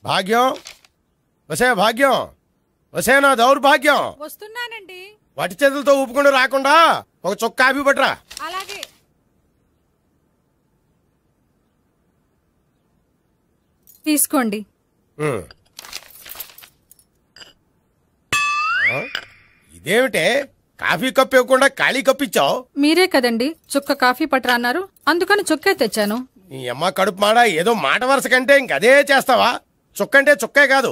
భాగ్యం వసే భాగ్యం వసే నా దౌర్భాగ్యం. వస్తున్నానండి. వటి చేతులతో ఊపుకుండా రాకుండా ఒక చుక్క కాఫీ పట్టరా. అలాగే. తీసుకోండి. ఇదేమిటే కాఫీ కప్పు ఇవ్వకుండా ఖాళీ కప్పు ఇచ్చావు? మీరే కదండి చుక్క కాఫీ పట్టరా అన్నారు, అందుకని చుక్కే తెచ్చాను. నీ అమ్మ కడుపు మాడ, ఏదో మాట వరుస కంటే ఇంకదే చేస్తావా? చుక్కంటే చుక్కే కాదు,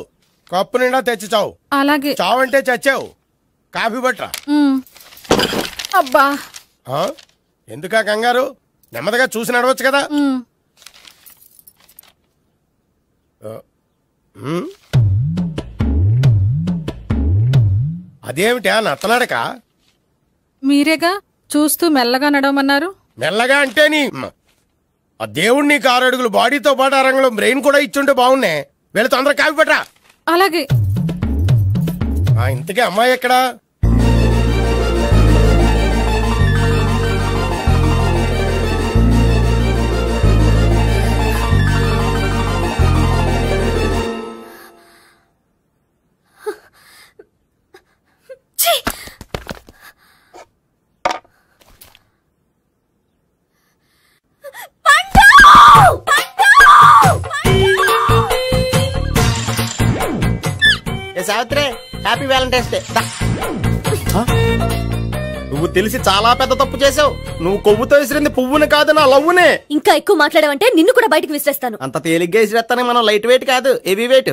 కప్పు నిండా తెచ్చి చావు. అలాగే. చావంటే చచ్చావు. కాఫీ పట్టరా. అబ్బా ఎందుకా కంగారు? నెమ్మదిగా చూసి నడవచ్చు కదా. అదేమిటా నత్తనడక? మీరేగా చూస్తూ మెల్లగా నడవమన్నారు. మెల్లగా అంటే నీ ఆ దేవుడు నీకు 6 అడుగులు బాడీతో పాటు ఆ రంగంలో బ్రెయిన్ కూడా ఇచ్చుంటే బాగున్నే. వెళ్ళి తొందర కాఫీ పట్టరా. అలాగే. ఇంతకీ అమ్మాయి ఎక్కడా? Savitri, happy Valentine's day. నువ్వు తెలిసి చాలా పెద్ద తప్పు చేసావు. నువ్వు కొవ్వుతో విసిరింది పువ్వుని కాదు, నా లవ్వునే. ఇంకా ఎక్కువ మాట్లాడావంటే నిన్ను కూడా బయటకు విసిరేస్తాను. అంత తేలిగ్గా విసిరేస్తానే, మనం లైట్ వెయిట్ కాదు, హెవీ వెయిట్.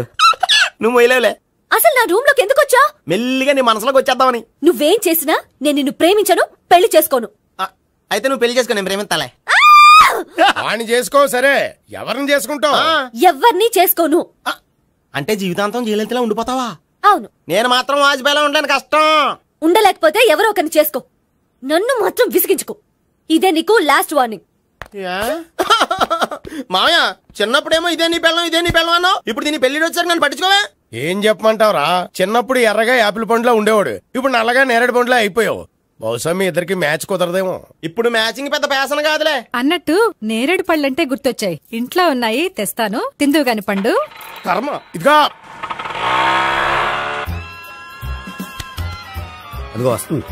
నువ్వు మొయ్యలేవులే. అసలు నా రూమ్ లోకి ఎందుకు వచ్చా? మెల్లిగా నీ మనసులోకి వచ్చేద్దామని. నువ్వేం చేసినా నేను నిన్ను ప్రేమించను, పెళ్లి చేసుకోను. అయితే నువ్వు పెళ్లి చేసుకో, నేను ప్రేమిస్తాలే. వాణ్ణి చేసుకో. సరే, ఎవరిని చేసుకుంటావు? ఎవరిని చేసుకోను. అంటే జీవితాంతం జయలలితలా ఉండిపోతావా? అవును. నేను మాత్రం వాజ్పేయిలా ఉండడానికి కష్టం. ఉండలేకపోతే ఎవరో ఒకరిని చేసుకో, నన్ను మాత్రం విసిగించుకో. ఇదే నీకు లాస్ట్ వార్నింగ్. మామయ్య, చిన్నప్పుడేమో ఇదే నీ పెళ్ళం అన్నావు. ఇప్పుడు దీని పెళ్లి వచ్చాక నన్ను పట్టించుకోవా? ఏం చెప్పమంటావురా? చిన్నప్పుడు ఎర్రగా యాపిల్ పండులో ఉండేవాడు, ఇప్పుడు నల్లగా నేరేడు పండులో అయిపోయావు. బహుశా మీ ఇద్దరికి మ్యాచ్ కుదరదేమో. ఇప్పుడు మ్యాచింగ్ పెద్ద పేసన కాదులే. అన్నట్టు నేరేడు పళ్ళంటే గుర్తొచ్చాయి. ఇంట్లో ఉన్నాయి, తెస్తాను, తిందువు గాని పండు. కర్మ. ఇదిగా అదిగో వస్తుంది.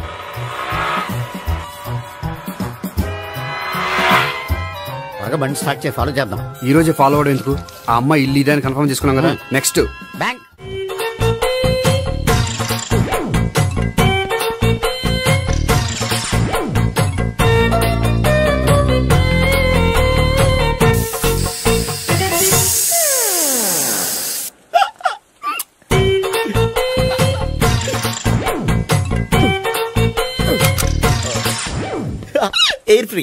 బాగా బండి స్టార్ట్ చేసి ఫాలో చేద్దాం. ఈ రోజే ఫాలో అవడం ఎందుకు? ఆ అమ్మాయి ఇల్లు ఇదని కన్ఫర్మ్ చేసుకున్నాం కదా. Next bank. Air free.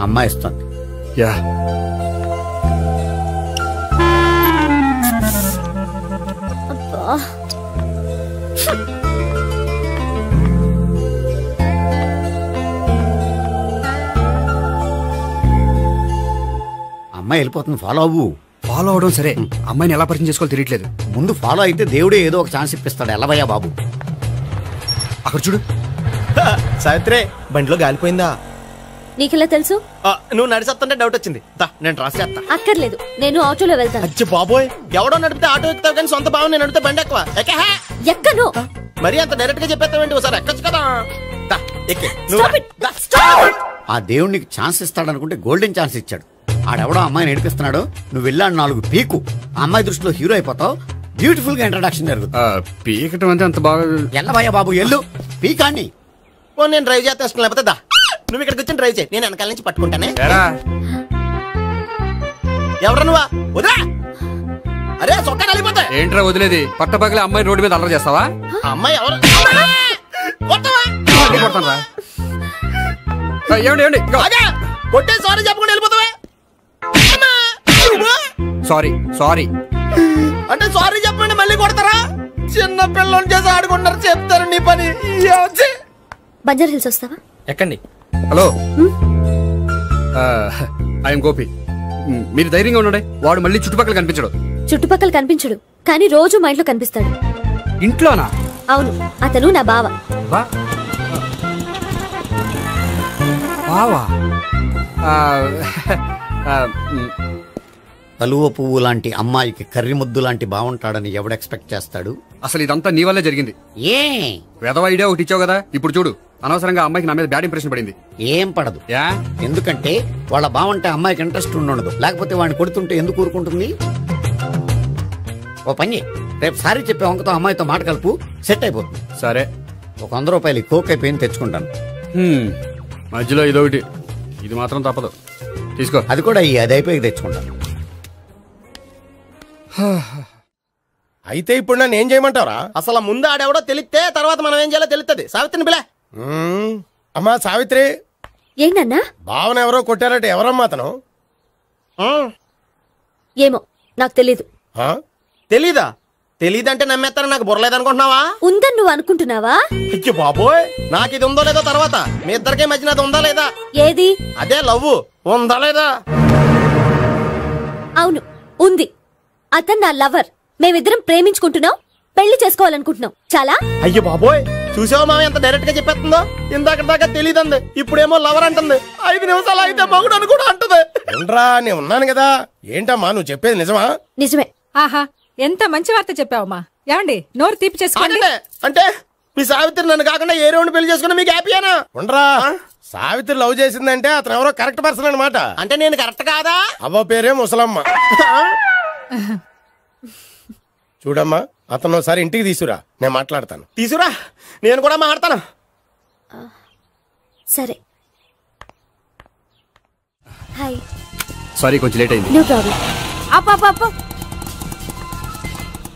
అమ్మాయి ఇస్తుంది. యా, అమ్మాయి వెళ్ళిపోతుంది, ఫాలో అవ్వు. ఫాలో అవడం సరే, అమ్మాయిని ఎలా పరిచయం చేసుకోవాలో తెలియట్లేదు. ముందు ఫాలో అయితే దేవుడే ఏదో ఒక ఛాన్స్ ఇప్పిస్తాడు. ఎలవయ్యా బాబు. అక్కడ చూడు. సావిత్రి, బండిలో గాలిపోయిందా? నీకెలా తెలుసు? నువ్వు నడిచేస్తుంటే డౌట్ వచ్చింది. నేను ట్రాస్ చేస్తా. అక్కర్లేదు, నేను ఆటోలో వెళ్తాను. అచ్చి బాబోయ్, ఎవడో నడిపితే ఆటో ఎక్కుతావు కానీ సొంత భావం నేను నడిపితే బండి ఎక్కువ. ఎక్కను. మరి అంత డైరెక్ట్ గా చెప్పేస్తావేంటి? ఒకసారి ఎక్కొచ్చు కదా. ఆ దేవుడు నీకు ఛాన్స్ ఇస్తాడు అనుకుంటే గోల్డెన్ ఛాన్స్ ఇచ్చాడు. ఆడెవడో అమ్మాయిని నడిపిస్తున్నాడు, నువ్వు వెళ్ళాడు 4 పీకు. ఆ అమ్మాయి దృష్టిలో హీరో అయిపోతావు. బ్యూటిఫుల్ గా ఇంట్రడక్షన్ జరుగుతుంది. పీకటం అంటే అంత బాగా. ఎల్లవయ్యా బాబు, ఎల్లు పీకాన్ని. నేను డ్రైవ్ చేస్తాను, లేకపోతే దా నువ్వు ఇక్కడికి వచ్చి డ్రైవ్ చేయి, నేను వెనకాల నుంచి పట్టుకుంటానే. ఎవరు నువ్వా? వదిలా. అరే చొక్కా కలిపోతా. ఏంట్రా వదిలేది? పట్టపగలే అమ్మాయి రోడ్డు మీద అల్లరి చేస్తావా? అమ్మాయి ఎవరు? ఏమండి కొట్టే సారీ చెప్పకుండా వెళ్ళిపోతావా? సారీ సారీ అంటే సారీ చెప్పండి మళ్ళీ కొడతారా? చిన్న పిల్లలు చేసి ఆడుకుంటారు, చెప్తారు నీ పని. బంజారా హిల్స్ వస్తావా? ఎక్కండి. Hello, I'm Gopi. మీరు ధైర్యంగా ఉండండి, వాడు మళ్ళీ చుట్టుపక్కల కనిపించడు. చుట్టుపక్కల కనిపించడు, కానీ రోజు మా ఇంట్లో కనిపిస్తాడు. ఇంట్లోనా? అవును, అతను నా బావ. బావా? కలువ పువ్వు లాంటి అమ్మాయికి కర్రి ముద్దు లాంటి బాగుంటాడని ఎవడు ఎక్స్పెక్ట్ చేస్తాడు? అసలు ఇదంతా నీ వల్లే జరిగింది. ఏ వెధవ ఐడియా ఒకటి ఇచ్చావు కదా, ఇప్పుడు చూడు అనవసరంగా అమ్మాయికి నా మీద బ్యాడ్ ఇంప్రెషన్ పడింది. ఏం పడదు. ఎందుకంటే వాళ్ళ బావంటే అమ్మాయికి ఇంట్రెస్ట్ ఉండదు, లేకపోతే వాడిని కొడుతుంటే ఎందుకు ఊరుకుంటుంది? ఓ పని, రేపు సారీ చెప్పే వంకతో అమ్మాయితో మాట కలుపు, సెట్ అయిపోతుంది. సరే, ఒక 100 రూపాయలు కోక్ అయిపోయింది తెచ్చుకుంటాను. మధ్యలో ఇదొకటి, ఇది మాత్రం తప్పదు, తీసుకో. అది కూడా అది అయిపోయి తెచ్చుకుంటాను. అయితే ఇప్పుడు నన్ను ఏం చేయమంటావరా? అసలు ముందు ఆడెవడో తెలిస్తే తర్వాత మనం ఏం చేయాలో తెలుస్తుంది. సావిత్రిని పిల్ల. అమ్మా సావిత్రి, ఏంటన్నా? భావన ఎవరో కొట్టారట, ఎవరమ్మా అతను? ఏమో నాకు తెలీదు. తెలీదా? తెలీదంటే నమ్మేస్తారని నాకు బుర్రలేదనుకుంటున్నావా? ఉందని నువ్వు అనుకుంటున్నావా? అయ్యో బాబోయ్, నాకు ఇది ఉందో లేదో తర్వాత. మీ ఇద్దరికే మధ్యన అది ఉందా లేదా? ఏది? అదే లవ్ ఉందా లేదా? అవును, ఉంది. అతను నా లవర్. మేమిద్దరం ప్రేమించుకుంటున్నాం, పెళ్లి చేసుకోవాలనుకుంటున్నాం. చాలా. అయ్యో బాబోయ్, చూసావా మామ ఎంత డైరెక్ట్ గా చెప్పేస్తుందో? ఇందాక దాకా తెలీదంది, ఇప్పుడేమో లవర్ అంటుంది. 5 నిమిషాలు అయితే మగుడు అని కూడా అంటుంది. ఏంట్రా, నేను ఉన్నాను కదా. ఏంటమ్మా నువ్వు చెప్పేది నిజమా? నిజమే. ఆహా, ఎంత మంచి వార్త చెప్పావమ్మా. ఏమండి, నోరు తీపి చేసుకోండి. అంటే మీ సావిత్రి నన్ను కాకుండా ఏ రౌండ్ పెళ్లి చేసుకున్నా మీకు హ్యాపీయేనా? ఉండరా, సావిత్రి లవ్ చేసిందంటే అతను ఎవరో కరెక్ట్ పర్సన్ అనమాట. అంటే నేను కరెక్ట్ కాదా? అవ్వ పేరే ముసలమ్మ. చూడమ్మా, అతను ఒకసారి ఇంటికి తీసుకురా, నేను మాట్లాడతాను. తీసురా, నేను కూడా మాట్లాడతాను. సరే. హాయ్. సారీ, కొంచెం లేట్ అయింది. No problem. అప్ప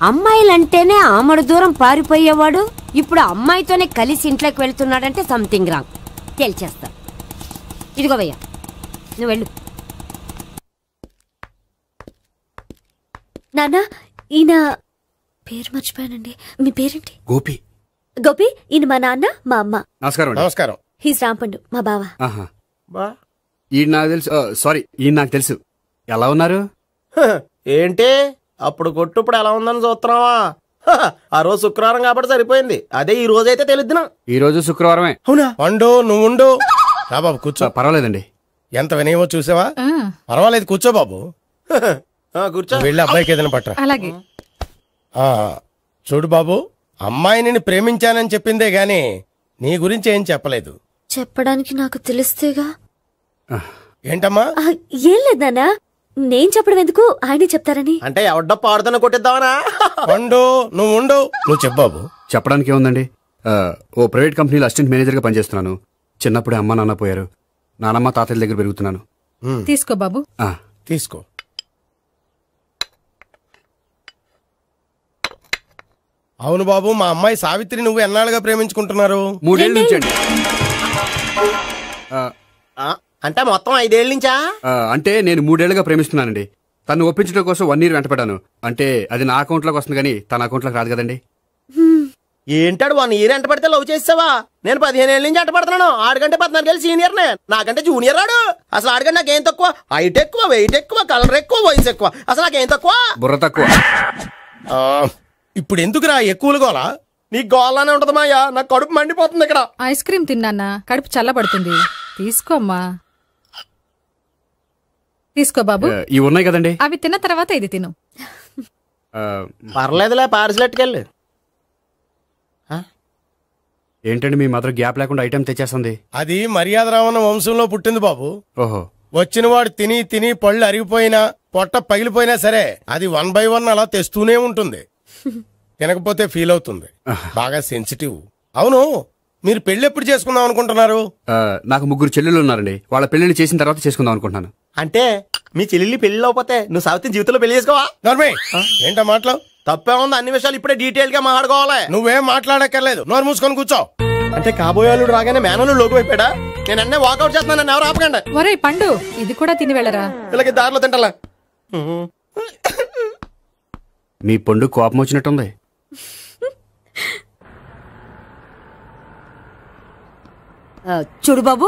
అమ్మాయిలంటేనే ఆమడు దూరం పారిపోయేవాడు ఇప్పుడు అమ్మాయితోనే కలిసి ఇంట్లోకి వెళ్తున్నాడంటే సంథింగ్ రాంగ్. తేల్చేస్తా. ఇదిగో భయ్యా, నువ్వు వెళ్ళు. నాన్న, ఈయన పేరు మర్చిపోయానండి. మీ పేరేంటి? గోపి. గోపి, ఈయన మా నాన్న, మా అమ్మ. నమస్కారం. నమస్కారం. హీస్ రాంపండు, మా బావ. ఈయన నాకు తెలుసు. సారీ, ఈయన నాకు తెలుసు. ఎలా ఉన్నారు? ఏంటి అప్పుడు కొట్టు ఇప్పుడు ఎలా ఉందని చూస్తున్నావా? ఆ రోజు శుక్రవారం కాబట్టి సరిపోయింది. అదే ఈ రోజు అయితే తెలుద్దునా. ఈ రోజు శుక్రవారమే. అవునా? పండు, నువ్వు ఉండు. రా బాబు, కూర్చో. పర్వాలేదండి. ఎంత వినయమో చూసావా? పర్వాలేదు, కూర్చో బాబు. కూర్చో. వెళ్ళి అబ్బాయికి ఏదైనా పట్టరా. అలాగే. చూడు బాబు, అమ్మాయిని ప్రేమించానని చెప్పిందే గాని నీ గురించి ఏం చెప్పలేదు. చెప్పడానికి నాకు తెలిస్తేగా. ఏంటమ్మా? ఏం లేదు నాన్న, నేను చెప్పడం ఎందుకు, ఆయనే చెప్తారని. అంటే ఎవడ్డో పాడుతున్నా కొట్టిద్దామనా? పండు, నువ్వు ఉండు. నువ్వు చెప్పు బాబు. చెప్పడానికి ఏముందండి, ఓ ప్రైవేట్ కంపెనీలో అసిస్టెంట్ మేనేజర్ గా పనిచేస్తున్నాను. చిన్నప్పుడే అమ్మ నాన్న పోయారు. నానమ్మ తాతయ్య దగ్గర పెరుగుతున్నాను. తీసుకో బాబు. తీసుకో. అవును బాబు, మా అమ్మాయి సావిత్రి నువ్వు ఎన్నాళ్ళుగా ప్రేమించుకుంటున్నారు? 3 ఏళ్ళ నుంచి అండి. అంటే మొత్తం 5 ఏళ్ళ నుంచా? అంటే నేను 3 ఏళ్లుగా ప్రేమిస్తున్నానండి. తను ఒప్పించడం కోసం 1 year వెంటపడ్డాను. అంటే అది నా అకౌంట్ లోకి వస్తుంది కానీ తన అకౌంట్ లోకి రాదు కదండి. ఏంటాడు 1 year ఎంట పడితే లవ్ చేసావా? నేను 15 ఏళ్ళ నుంచి ఎంట పడుతున్నాను. ఆడికంటే 14 ఏళ్ళు సీనియర్ నే, నాకంటే జూనియర్ రాడు. అసలు ఆడికంటే నాకేం తక్కువ? హైట్ ఎక్కువ, వెయిట్ ఎక్కువ, కలర్ ఎక్కువ, వయసు ఎక్కువ. అసలు నాకేం తక్కువ? బుర్ర తక్కువ. ఇప్పుడు ఎందుకురా ఎక్కువలు గోలా? నీకు గోలానే ఉంటది మాయా, నాకు కడుపు మండిపోతుంది ఇక్కడ. ఐస్ క్రీమ్ తిన్నానా, కడుపు చల్లబడుతుంది. తీసుకోమ్మా. తీసుకో బాబు. ఇవి ఉన్నాయి కదండి, అవి తిన్న తర్వాత ఇది తిను. పర్లేదులే, పార్సిలెట్కెళ్ళి. ఏంటండి మీ మదర్ గ్యాప్ లేకుండా ఐటెం తెచ్చేస్తుంది? అది మర్యాద రావణ వంశంలో పుట్టింది బాబు. ఓహో. వచ్చిన వాడు తిని తిని పళ్ళు అరిగిపోయినా, పొట్ట పగిలిపోయినా సరే అది 1 by 1 అలా తెస్తూనే ఉంటుంది. తినకపోతే ఫీల్ అవుతుంది. బాగా సెన్సిటివ్. అవును, మీరు పెళ్లి ఎప్పుడు చేసుకుందాం అనుకుంటున్నారు? నాకు 3 చెల్లెళ్ళు ఉన్నారండి. వాళ్ళ పెళ్లిని చేసిన తర్వాత చేసుకుందాం అనుకుంటున్నాను. అంటే మీ చెల్లెల్ని పెళ్లి లేకపోతే నువ్వు సావిత్రి జీవితంలో పెళ్లి చేసుకోవా? నోర్మే, ఏంటో మాటలు? తప్పే ఉంది, అన్ని విషయాలు ఇప్పుడే డీటెయిల్ గా మాట్లాడుకోవాలి. నువ్వేం మాట్లాడక్కర్లేదు, నోరు మూసుకొని కూర్చో. అంటే కాబోయేవాళ్ళు రాగానే మేనలు లోకి అయిపోయాడా? నేను అన్నీ వాకౌట్ చేస్తున్నాను, నన్ను ఎవరు ఆపకండి. ఒరేయ్ పండు, ఇది కూడా తిని వెళ్ళరా. ఇలాగే దారిలో తింటలా. మీ పండు కోపం వచ్చినట్టుంది. చూడు బాబు,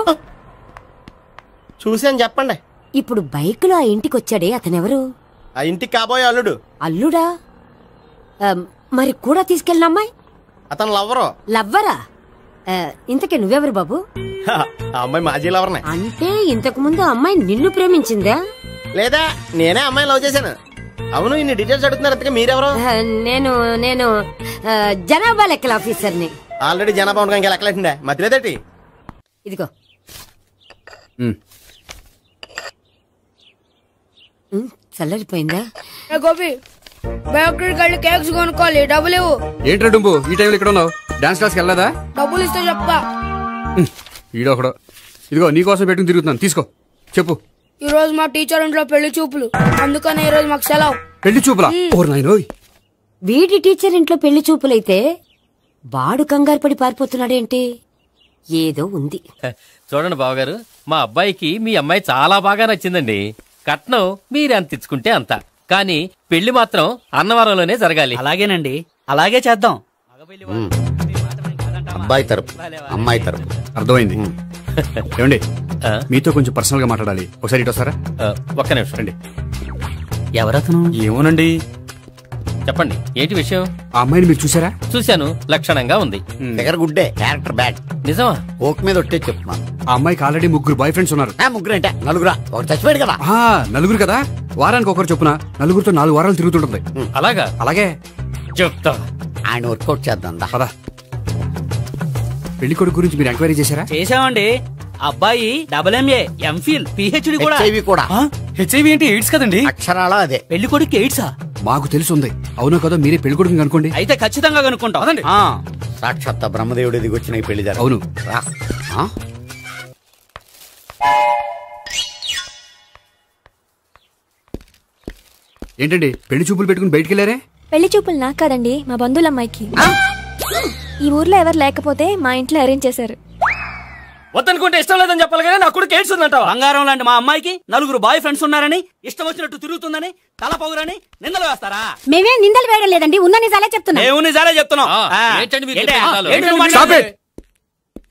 చూసి అని చెప్పండి. ఇప్పుడు బైక్ లో ఆ ఇంటికి వచ్చాడే అతనెవరు? ఆ ఇంటికి కాబోయే అల్లుడు. అల్లుడా? మరి కూడా తీసుకెళ్ళిన అమ్మాయి? అతను లవ్వరు. లవ్వరా? ఇంతకీ నువ్వెవరు బాబు? ఆ అమ్మాయి మాజీ లవర్నే. అంటే ఇంతకు ముందు అమ్మాయి నిన్ను ప్రేమించిందా? లేదా నేనే అమ్మాయి లవ్ చేశాను. అవును, ఇన్ని డీటెయిల్స్ అడుగుతున్నారు. అంతగా మీరెవరు? నేను జనాభా లెక్కల ఆఫీసర్ని. ఆల్రెడీ జనాభా ఉండగా ఇంకా లెక్కలేండే మధ్యలేదేటి? ఇదిగో. చల్లరిపోయిందా? గోపి బేకరీకి వెళ్ళి కేక్స్ కొనుక్కోవాలి, డబ్బులు ఇవ్వు. ఏంట్రా డుంబు ఈ టైంలో ఇక్కడ ఉన్నావు? డాన్స్ క్లాస్కి వెళ్ళదా? డబ్బులు ఇస్తే చెప్తా. ఈడొకడు. ఇదిగో నీకోసం పెట్టుకుని తిరుగుతున్నాను, తీసుకో. చెప్పు. ఈ రోజు మా టీచర్ ఇంట్లో పెళ్లి చూపులు, అందుకని ఈ రోజు మాకు సెలవు. పెళ్లి చూపులా? ఓర్ నాయనోయ్. వీడి టీచర్ ఇంట్లో పెళ్లి చూపులైతే వాడు కంగారు పడి పారిపోతున్నాడేంటి? ఏదో ఉంది. చూడండి బావగారు, మా అబ్బాయికి మీ అమ్మాయి చాలా బాగా నచ్చిందండి. కట్నం మీరెంత ఇచ్చుకుంటే అంత, కానీ పెళ్లి మాత్రం అన్నవరంలోనే జరగాలి. అలాగేనండి, అలాగే చేద్దాం. అబ్బాయి తరపు అమ్మాయి తరపు. అర్థమైంది. ఏమండి, మీతో కొంచెం పర్సనల్ గా మాట్లాడాలి. ఒకసారి ఇటు వస్తారా? ఒక్క నిమిషం రండి. ఎవరతను? ఏమోనండి. చెప్పండి, ఏంటి విషయం? ఆ అమ్మాయిని మీరు చూసారా? చూశాను, లక్షణంగా ఉంది. ఫిగర్ గుడ్డే, క్యారెక్టర్ బ్యాడ్. నిజమా? ఓక్ మీద ఒట్టే చెప్తున్నా. ఆ అమ్మాయికి ఆల్రెడీ 3 బాయ్ ఫ్రెండ్స్ ఉన్నారు. 3 అంటే 4? ఒకటి చచ్చిపోయాడు కదా. 4 కదా, వారానికి ఒకరు చొప్పున 4తో 4 వారాలు తిరుగుతుంటుంది. అలాగా? అలాగే చెప్తా. ఆయన వర్కౌట్ చేద్దాం పదా. పెళ్లి కొడుకు గురించి మీరు ఎంక్వైరీ చేశారా? చేశామండి. అబ్బాయి MA, MPhil, PhD కూడా. హెచ్ఐవి కూడా. హెచ్ఐవి ఏంటి? ఎయిడ్స్ కదండి. అక్షరాల అదే. పెళ్లి కొడుకు ఎయిడ్సా? మాకు తెలుసుంది. అవునో కదా, మీరే పెళ్లి కొడుకు అనుకోండి. అయితే ఖచ్చితంగా కనుక్కుంటాం. సాక్షాత్ బ్రహ్మదేవుడి దిగి వచ్చిన ఈ పెళ్లి జరగదు. అవును. ఏంటండి పెళ్లి చూపులు పెట్టుకుని బయటికి వెళ్ళారే? పెళ్లి చూపులు నాకు కాదండి, మా బంధువుల అమ్మాయికి. ఈ ఊర్లో ఎవరు లేకపోతే మా ఇంట్లో అరేంజ్ చేశారు. వద్దనుకుంటే ఇష్టం లేదని చెప్పాలి కానీ నా కొడుకు ఎయిడ్స్ ఉందంటావా? బంగారం లాంటి మా అమ్మాయికి 4 బాయ్ ఫ్రెండ్స్ ఉన్నారని, ఇష్టం వచ్చినట్టు తిరుగుతుందని, తల పౌరని నిందలు వేస్తారా? మేమే నిందలు వేయడం లేదండి, ఉన్న నిజాలే చెప్తున్నాం. మేము నిజాలే చెప్తున్నాం.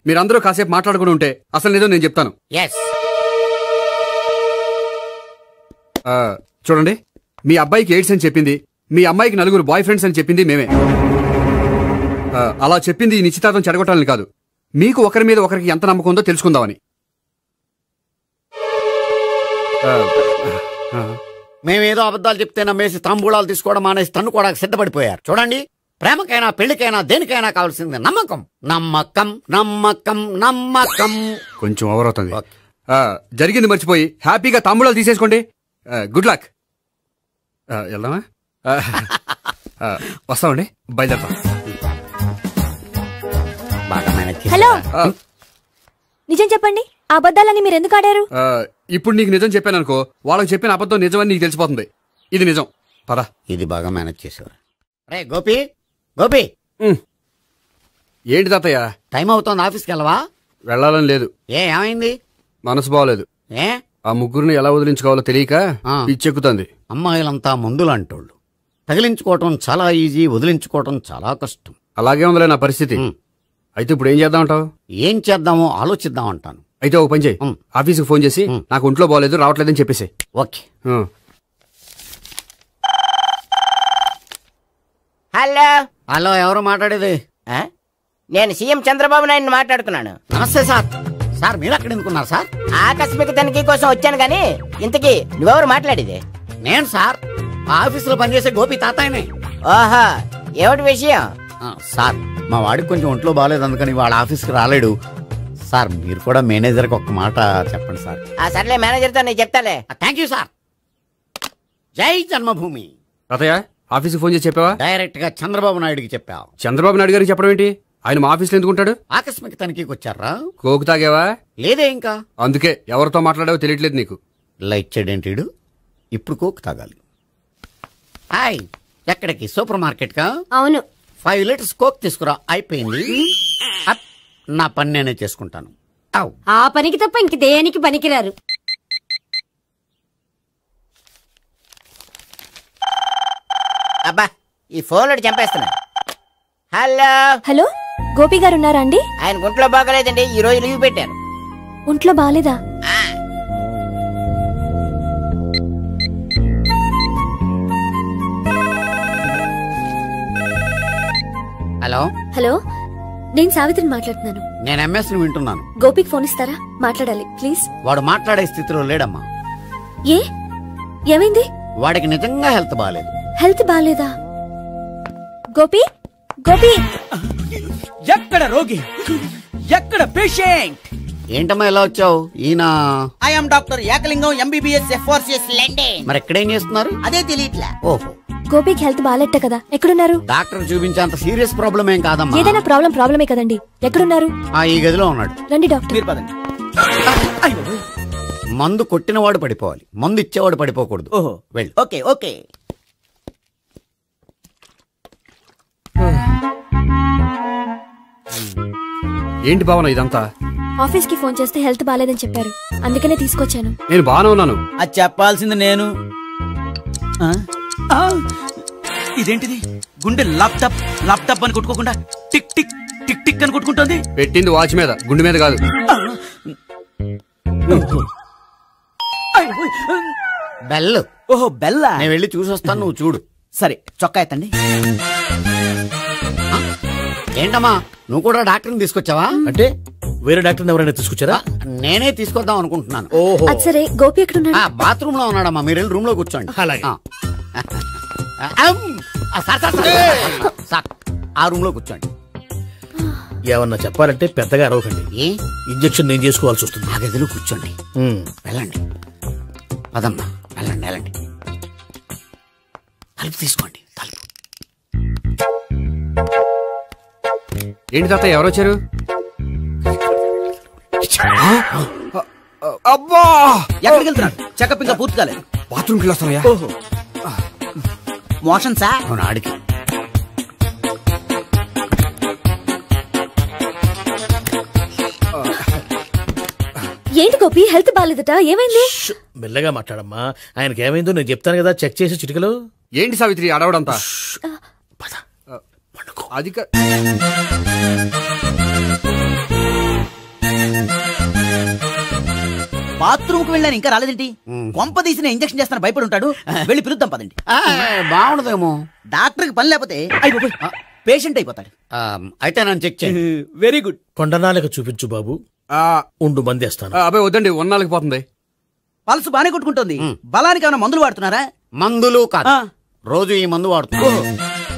మీరందరూ కాసేపు మాట్లాడుకుని ఉంటే అసలు నిజం నేను చెప్తాను. చూడండి, మీ అబ్బాయికి ఎయిడ్స్ అని చెప్పింది, మీ అమ్మాయికి 4 బాయ్ ఫ్రెండ్స్ అని చెప్పింది మేమే. అలా చెప్పింది ఈ నిశ్చితార్థం చెడగొట్టాలని కాదు, మీకు ఒకరి మీద ఒకరికి ఎంత నమ్మకం ఉందో తెలుసుకుందామని. మేమేదో అబద్ధాలు చెప్తే నమ్మేసి తాంబూలాలు తీసుకోవడం మానేసి తన్నుకోవడానికి సిద్ధపడిపోయారు. చూడండి, ప్రేమకైనా పెళ్లికైనా దేనికైనా కావాల్సింది నమ్మకం. నమ్మకం నమ్మకం నమ్మకం. కొంచెం ఓవర్ అవుతుంది. జరిగింది మర్చిపోయి హ్యాపీగా తాంబూలాలు తీసేసుకోండి. Good luck. వెళ్దామా? వస్తామండి, బయలుదేరతాం. హలో, నిజం చెప్పండి, ఆ అబద్ధాలని మీరు ఎందుకు ఆడారు? ఇప్పుడు నీకు నిజం చెప్పాను అనుకో, వాళ్ళకి చెప్పిన అబద్ధం నిజమని నీకు తెలిసిపోతుంది. ఇది నిజం. పదా. ఇది బాగా మేనేజ్ చేసేవారు. రే గోపి, గోపి. ఏంటి తాతయ్య? టైం అవుతోంది, ఆఫీస్కి వెళ్ళవా? వెళ్ళాలని లేదు. ఏమైంది? మనసు బాగోలేదు. ఆ ముగ్గురిని ఎలా వదిలించుకోవాలో తెలియక పిచ్చెక్కుతుంది. అమ్మాయిలంతా మందులాంటోళ్ళు. తగిలించుకోవటం చాలా ఈజీ, వదిలించుకోవటం చాలా కష్టం. అలాగే ఉందిలే నా పరిస్థితి. అయితే ఇప్పుడు ఏం చేద్దామంటావు? ఏం చేద్దామో ఆలోచిద్దాం అంటాను. అయితే ఒక పని చేయి, ఆఫీస్కి ఫోన్ చేసి నాకు ఒంట్లో బాగోలేదు రావట్లేదని చెప్పేసి. ఓకే. హలో. హలో, ఎవరు మాట్లాడేది? నేను సీఎం చంద్రబాబు నాయుడు మాట్లాడుతున్నాను. నమస్తే సార్. సార్ మీరు అక్కడ ఎందుకున్నారు సార్? ఆకస్మిక తనిఖీ కోసం వచ్చాను గాని ఇంతకీ నువ్వెవరు మాట్లాడేది? నేను సార్, ఆఫీసులో పనిచేసే గోపి తాతాయనే. ఓహా, ఏమిటి విషయం? సార్, మా వాడికి కొంచెం ఒంట్లో బాగాలేదు, అందుకని వాళ్ళ ఆఫీస్కి రాలేడు. సార్, మీరు కూడా మేనేజర్కి ఒక మాట చెప్పండి సార్. సర్లే, మేనేజర్తో నేను చెప్తాలే. Thank you sir. జై జన్మభూమి. తాతయ్య, ఆఫీస్కి ఫోన్ చేసి చెప్పావా? డైరెక్ట్ గా చంద్రబాబు నాయుడుకి చెప్పావు. చంద్రబాబు నాయుడు గారికి చెప్పడం ఏంటి? ఆయన మా ఆఫీస్లో ఎందుకుంటాడు? ఆకస్మిక తనిఖీకి వచ్చారా? కోకు తాగేవా? లేదే ఇంకా. అందుకే ఎవరితో మాట్లాడావో తెలియట్లేదు నీకు. లైట్ చేయడేంటిడు? ఇప్పుడు కోక్ తాగాలి. హాయ్, ఎక్కడికి? సూపర్ మార్కెట్ కా? అవును. 5 లీటర్స్ కోక్ తీసుకురా. అయిపోయింది. నా పని నేనే చేసుకుంటాను. ఆ పనికి తప్ప ఇంక దేనికి పనికిరారు. అబ్బా, ఈ ఫోన్ లో చంపేస్తున్నా. హలో. హలో, గోపి గారు ఉన్నారా అండి? ఆయన ఒంట్లో బాగలేదండి, ఈ రోజు లీవ్ పెట్టారు. ఒంట్లో బాగాలేదా? హలో హలో, నేను సావిత్రిని మాట్లాడుతున్నాను. నేను ఎంఎస్ ని వింటున్నాను. గోపికి ఫోన్ ఇస్తారా? మాట్లాడాలి ప్లీజ్. వాడు మాట్లాడే స్థితిలో లేడమ్మా. ఏ ఏమైంది? వాడికి నిజంగా హెల్త్ బాగాలేదు. హెల్త్ బాగాలేదా? గోపి గోపి, ఎక్కడ రోగి, ఎక్కడ పేషెంట్? ఏంటమ్మా ఎలా వచ్చావు? ఈయన I'm doctor Ekalingam MBBS FRCS London. మరి ఎక్కడేం చేస్తున్నారు? అదే తెలియట్లే. ఓహో, గోపికి హెల్త్ బాగాలెట్ట కదా, ఎక్కడున్నారు? డాక్టర్ చూపించేంత సీరియస్ ప్రాబ్లం ఏం కాదమ్మా. ఏదైనా ప్రాబ్లమే కదండి. ఎక్కడున్నారు? ఈ గదిలో ఉన్నాడు. రండి డాక్టర్. మీరు పదండి. మందు కొట్టినవాడు పడిపోవాలి, మందు ఇచ్చేవాడు పడిపోకూడదు. ఓహో, వెళ్ళు. Okay okay. ఏంటి భావన ఇదంతా? ఆఫీస్ కి ఫోన్ చేస్తే హెల్త్ బాగాలేదని చెప్పారు, అందుకనే తీసుకొచ్చాను. నేను బాగానే ఉన్నాను. అది చెప్పాల్సింది నేను. ఇదేంటిది? గుండె లాప్టాప్ లాప్టాప్ అని కొట్టుకోకుండా టిక్ టిక్ టిక్ టిక్ అని కొట్టుకుంటుంది. పెట్టింది వాచ్ మీద, గుండె మీద కాదు. బెల్. ఓహో బెల్లా. నేను వెళ్ళి చూసొస్తాను, నువ్వు చూడు. సరే, చొక్కా ఎత్తండి. ఏంటమ్మా, నువ్వు కూడా డాక్టర్ని తీసుకొచ్చావా? అంటే వేరే డాక్టర్ ఎవరైనా తీసుకొచ్చారా? నేనే తీసుకొద్దాం అనుకుంటున్నాను. ఓహో, సరే. గోపి ఎక్కడున్నాడు? బాత్రూమ్ లో ఉన్నాడమ్మా, మీరు వెళ్ళి రూమ్ లో కూర్చోండి. అలాగే. సార్, ఆ రూమ్ లో కూర్చోండి. ఏమన్నా చెప్పాలంటే పెద్దగా అరవకండి. ఇంజెక్షన్ నేను చేసుకోవాల్సి వస్తుంది. ఆ గదిలో కూర్చోండి. వెళ్ళండి, పదమ్మా, వెళ్ళండి వెళ్ళండి. తలుపు తీసుకోండి, తలుపు. ఏంటి తాత, ఎవరు వచ్చారు? అబ్బా, ఎక్కడికి వెళ్తున్నాడు? చెకప్ ఇంకా పూర్తి కాలేదు. బాత్రూమ్కి వెళ్ళొస్తానయ్యా. ఓహో, మోషన్ సార్. అవును, ఆడికి. ఏంటి గోపి, హెల్త్ బాగాలేదట, ఏమైంది? మెల్లగా మాట్లాడమ్మా. ఆయనకి ఏమైందో నేను చెప్తాను కదా, చెక్ చేసి చిటికలు. ఏంటి సావిత్రి అడవడంతా? అది బాత్రూమ్ కు వెళ్ళాను, ఇంకా రాలేదేంటి? కొంప తీసిన ఇంజక్షన్ చేస్తాను భయపడి ఉంటాడు. వెళ్ళి పిలుద్దాం పదండి. బాగుండదేమో. డాక్టర్ కి పని లేకపోతే పేషెంట్ అయిపోతాడు. అయితే నన్ను చెక్ చేయండి. Very good. కొండనాలకు చూపించు బాబు. ఉండు, మందేస్తాను. అబ్బాయి వద్దండి, ఉన్నాళ్ళకి పోతుంది. పల్సు బానే కొట్టుకుంటుంది. బలానికి ఏమైనా మందులు వాడుతున్నారా? మందులు కాదు, రోజు ఈ మందు వాడుతున్నా.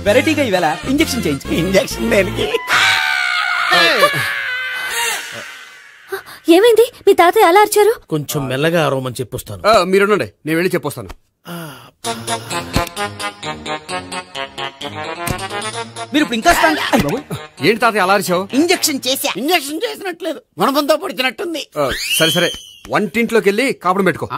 వెరైటీగా ఈవేళ ఇంజక్షన్ చేయించు. ఇంజక్షన్ దేనికి? ఏమైంది? మీ తాతయ్య అలా అరిచారు? కొంచెం మెల్లగా అరవమని చెప్పొస్తాను. మీరుండండి, నేను వెళ్ళి చెప్పొస్తాను. మీరు ఇప్పుడు ఇంకా ఏంటి తాతయ్య అలా అరిచావు? ఇంజక్షన్ చేసా. ఇంజక్షన్ చేసినట్లేదు, గుణపంతో పొడిచినట్టుంది. సరే సరే, వంటింట్లోకి వెళ్ళి కాపురం పెట్టుకో.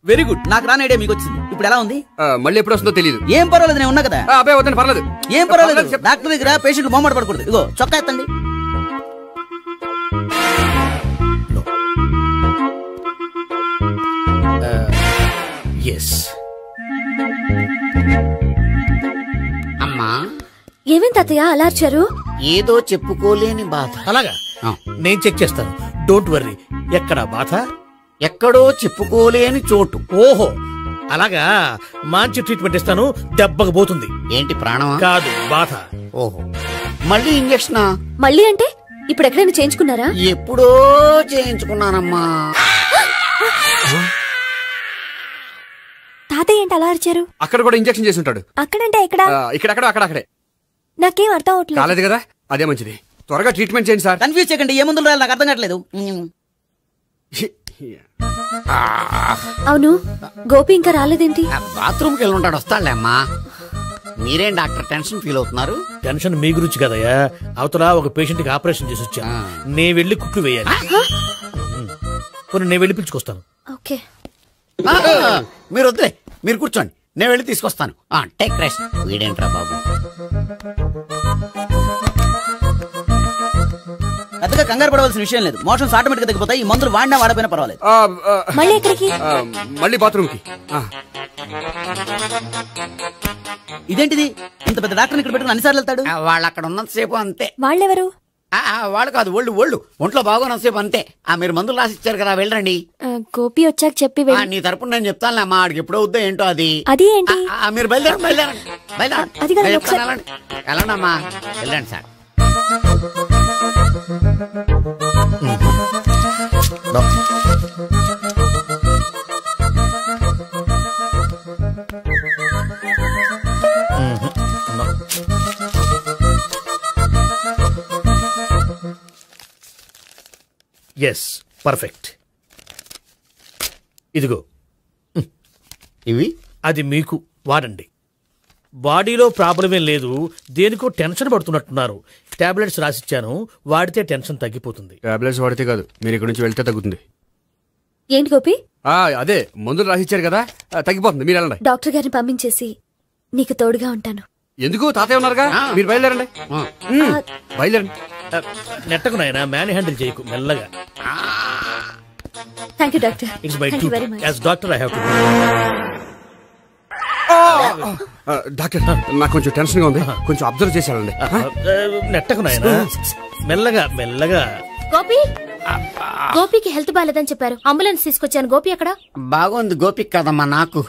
Very good. నాకు రాని ఐడియా మీకు వచ్చింది. ఇప్పుడు ఎలా ఉంది? మళ్ళీ ఎప్పుడు వస్తుందో తెలియదు. ఏం పర్వాలేదు, నేను ఉన్నా కదా. అబ్బాయి వద్దండి, పర్లేదు. ఏం పర్వాలేదు. డాక్టర్ దగ్గర పేషెంట్ మొహమాట పడకూడదు. ఇగో చొక్కా ఎత్తండి. అమ్మా, ఏమేం తాతయ్య అలా అరిచారు? ఏదో చెప్పుకోలేని బాధ. అలాగా, నేను చెక్ చేస్తాను. Don't worry. ఎక్కడ బాధ? ఎక్కడో చెప్పుకోలేని చోటు. ఓహో, అలాగా. మంచి ట్రీట్మెంట్ ఇస్తాను, దెబ్బకు పోతుంది. ఏంటి, ప్రాణమా? కాదు, బాధ. ఓహో, మళ్ళీ ఇంజక్షనా? మళ్ళీ అంటే ఇప్పుడు ఎక్కడైనా చేయించుకున్నారా? ఎప్పుడో చేయించుకున్నానమ్మా. తాతయ్య ఏంటి అలా అరిచారు? అక్కడ కూడా ఇంజక్షన్ చేసి ఉంటాడు. అక్కడంటే ఎక్కడ? ఇక్కడ అక్కడే. నాకేం అర్థం అవట్లేదు. కాలేదు కదా, అదే మంచిది. త్వరగా ట్రీట్మెంట్ చేయండి సార్. కన్ఫ్యూజ్ చేయకండి. ఏ మందులు రాయాలి నాకు అర్థం కావట్లేదు. అవును, గోపి ఇంకా రాలేదేంటి? బాత్రూమ్కి వెళ్ళి ఉంటాడు, వస్తాడులే అమ్మా. మీరేం డాక్టర్ టెన్షన్ ఫీల్ అవుతున్నారు? టెన్షన్ మీ గురించి కదయ్యా. అవతల ఒక పేషెంట్ కి ఆపరేషన్ చేసి వచ్చా, నే వెళ్ళి కుట్లు వేయాలి. నేను వెళ్ళి పిలుచుకొస్తాను. ఓకే, మీరు వద్దులే, మీరు కూర్చోండి, నేను వెళ్ళి తీసుకొస్తాను. Take rest. వీడేంట్రా బాబు, పెద్దగా కంగారు పడవలసిన విషయం లేదు. మోషన్స్ ఆటోమేటిక్ గా తగ్గిపోతాయి. ఈ మందులు వాడినా వాడపోయినా పర్వాలేదు. మళ్ళీ ఎక్కడికి? మళ్ళీ బాత్రూమ్కి. ఇదేంటిది, ఇంత పెద్ద డాక్టర్ ఇక్కడ పెట్టుకుని అన్నిసార్లు వెళ్తాడు? వాళ్ళు అక్కడ ఉన్నంతసేపు అంతే. వాళ్ళెవరు? వాళ్ళు కాదు ఒళ్ళు ఒంట్లో బాగోనంతసేపు అంతే. మీరు మందులు రాసి ఇచ్చారు కదా, వెళ్ళండి. గోపి వచ్చాక చెప్పి నీ తరపున నేను చెప్తానులే అమ్మా, ఆడికి ఎప్పుడు అవుద్దో ఏంటో అది. అది ఏంటి? మీరు బయలుదేరండి. వెళ్ళండి అమ్మా, వెళ్ళండి సార్. Yes, perfect. ఇదిగో ఇవి, అది మీకు వాడండి. బాడీలో ప్రాబ్లం ఏం లేదు, దేనికో టెన్షన్ పడుతున్నట్టున్నారు. టాబ్లెట్స్ రాసిచ్చాను, వాడితే టెన్షన్ తగ్గిపోతుంది. టాబ్లెట్స్ వాడితే కాదు, మీరు ఇక్కడ నుంచి వెళ్తే తగ్గుతుంది. ఏంటి గోపి? అదే మందులు రాసిచ్చారు కదా, తగ్గిపోతుంది. మీరు వెళ్ళండి. డాక్టర్ గారిని పంపించేసి నీకు తోడుగా ఉంటాను. ఎందుకు? తాతయ్య ఉన్నారుగా, మీరు బయలుదేరండి. బయలుదేరండి. నెట్టకు నాయనా, మ్యాన్ హ్యాండిల్ చేయకు, మెల్లగా. Thank you doctor. It's my duty as doctor. I have to. Doctor, నాకు కొంచెం టెన్షన్ గా ఉంది, కొంచెం అబ్జర్వ్ చేసేయాలండి. నెట్టకు నాయనా, మెల్లగా. గోపికి హెల్త్ బాలేదని చెప్పారు, అంబులెన్స్ తీసుకొచ్చాను. గోపి ఎక్కడ? బాగుంది గోపిక్ కదమ్మా నాకు.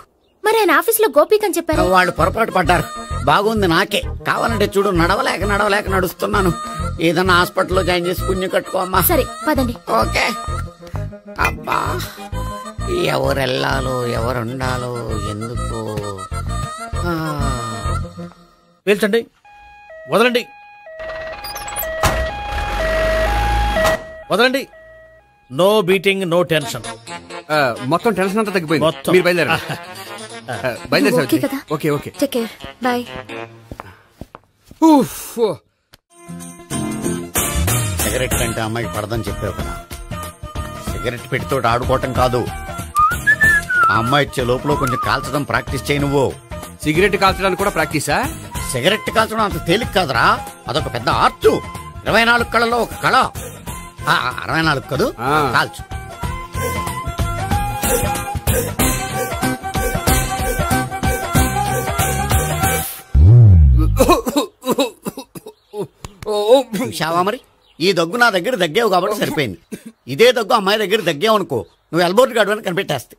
మరి ఆయన ఆఫీస్ లో గోపిక్ అని చెప్పారు. వాళ్ళు పొరపాటు పడ్డారు. బాగుంది నాకే. కావాలంటే చూడు, నడవలేక నడుస్తున్నాను. ఏదన్నా హాస్పిటల్లో జాయిన్ చేసి పుణ్యం కట్టుకోమ్మా. సరే పదండి. ఓకే. అబ్బా, ఎవరెళ్ళాలో ఎవరుండాలో ఎందుకు. పేల్చండి, వదలండి. No beating, no tension. మొత్తం టెన్షన్ అంతా తగ్గిపోయింది. మీరు బయలుదేరండి. ఓకే. బాయ్. సిగరెట్ కంటే అమ్మాయికి పడదని చెప్పావు కదా. సిగరెట్ పెట్టితో ఆడుకోవటం కాదు, ఆ అమ్మాయి ఇచ్చే లోపల కొంచెం కాల్చడం ప్రాక్టీస్ చేయి. నువ్వు సిగరెట్ కాల్చడానికి కూడా ప్రాక్టీసా? సిగరెట్ కాల్చడం అంత తేలిక కాదురా, అదొక పెద్ద ఆర్ట్. 24 కళలో ఒక కళ. 64 కదూ, కాల్చు. చూశావా మరి, ఈ దగ్గు నా దగ్గర దగ్గేవు కాబట్టి సరిపోయింది. ఇదే దగ్గు అమ్మాయి దగ్గర దగ్గేవు అనుకో, నువ్వు ఎల్బోర్డ్ గాడు అని కనిపెట్టేస్తే.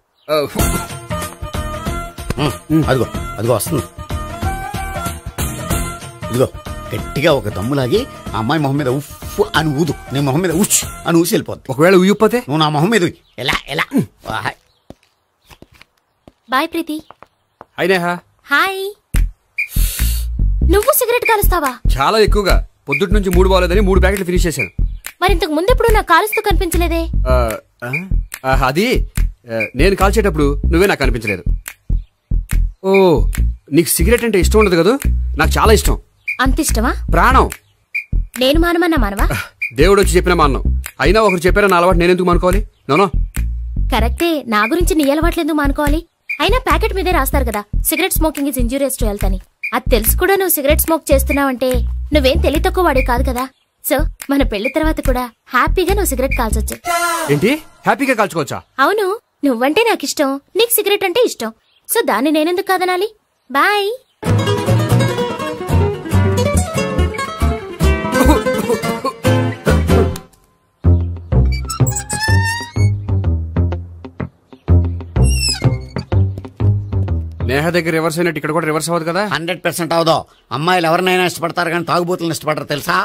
అదిగో వస్తుంది. ఇదిగో గట్టిగా ఒక దమ్ములాగి ఆ అమ్మాయి మొహం మీద ఉఫ్ అని ఊదు, నీ మొహం మీద ఉచ్ అని ఊసి వెళ్ళిపోద్ది. ఒకవేళ ఊయకపోతే నువ్వు నా మొహం మీద ఎలా. బాయ్ ప్రీతి. హాయ్. నువ్వు సిగరెట్ కాలుస్తావా? చాలా ఎక్కువగా. పొద్దుటి నుంచి 3 బాలేదని 3 ప్యాకెట్లు ఫినిష్ చేశాను. మరి ఇంతకు ముందెప్పుడు నాకు కాలుస్తూ కనిపించలేదే? అది నేను కాల్చేటప్పుడు నువ్వే నాకు కనిపించలేదు. ఓ, నీకు సిగరెట్ అంటే ఇష్టం ఉండదు కదా? నాకు చాలా ఇష్టం. అంత ఇష్టమా? ప్రాణం. నేను మానవా? దేవుడు వచ్చి చెప్పిన మానం. అయినా ఒకరు చెప్పారా నా అలవాటు నేనెందుకు మానుకోవాలి? నోనో. కరెక్టే, నా గురించి నీ అలవాట్లు ఎందుకు మానుకోవాలి? అయినా ప్యాకెట్ మీదే రాస్తారు కదా, cigarette smoking is injurious to health అని. అది తెలుసు కూడా నువ్వు సిగరెట్ స్మోక్ చేస్తున్నావంటే నువ్వేం తెలివి తక్కువ వాడే కాదు కదా. సో మన పెళ్లి తర్వాత కూడా హ్యాపీగా నువ్వు సిగరెట్ కాల్చొచ్చు. ఏంటి? హ్యాపీగా కాల్చుకోవచ్చా? అవును, నువ్వంటే నాకు ఇష్టం, నీకు సిగరెట్ అంటే ఇష్టం. సో దాన్ని నేనెందుకు కాదనాలి? బాయ్. నేహ దగ్గర రివర్స్ అయినట్టు ఇక్కడ కూడా రివర్స్ అవ్వదు కదా? 100% అవదో. అమ్మాయిలు ఎవరినైనా ఇష్టపడతారు కానీ తాగుబోతులను ఇష్టపడరు తెలుసా?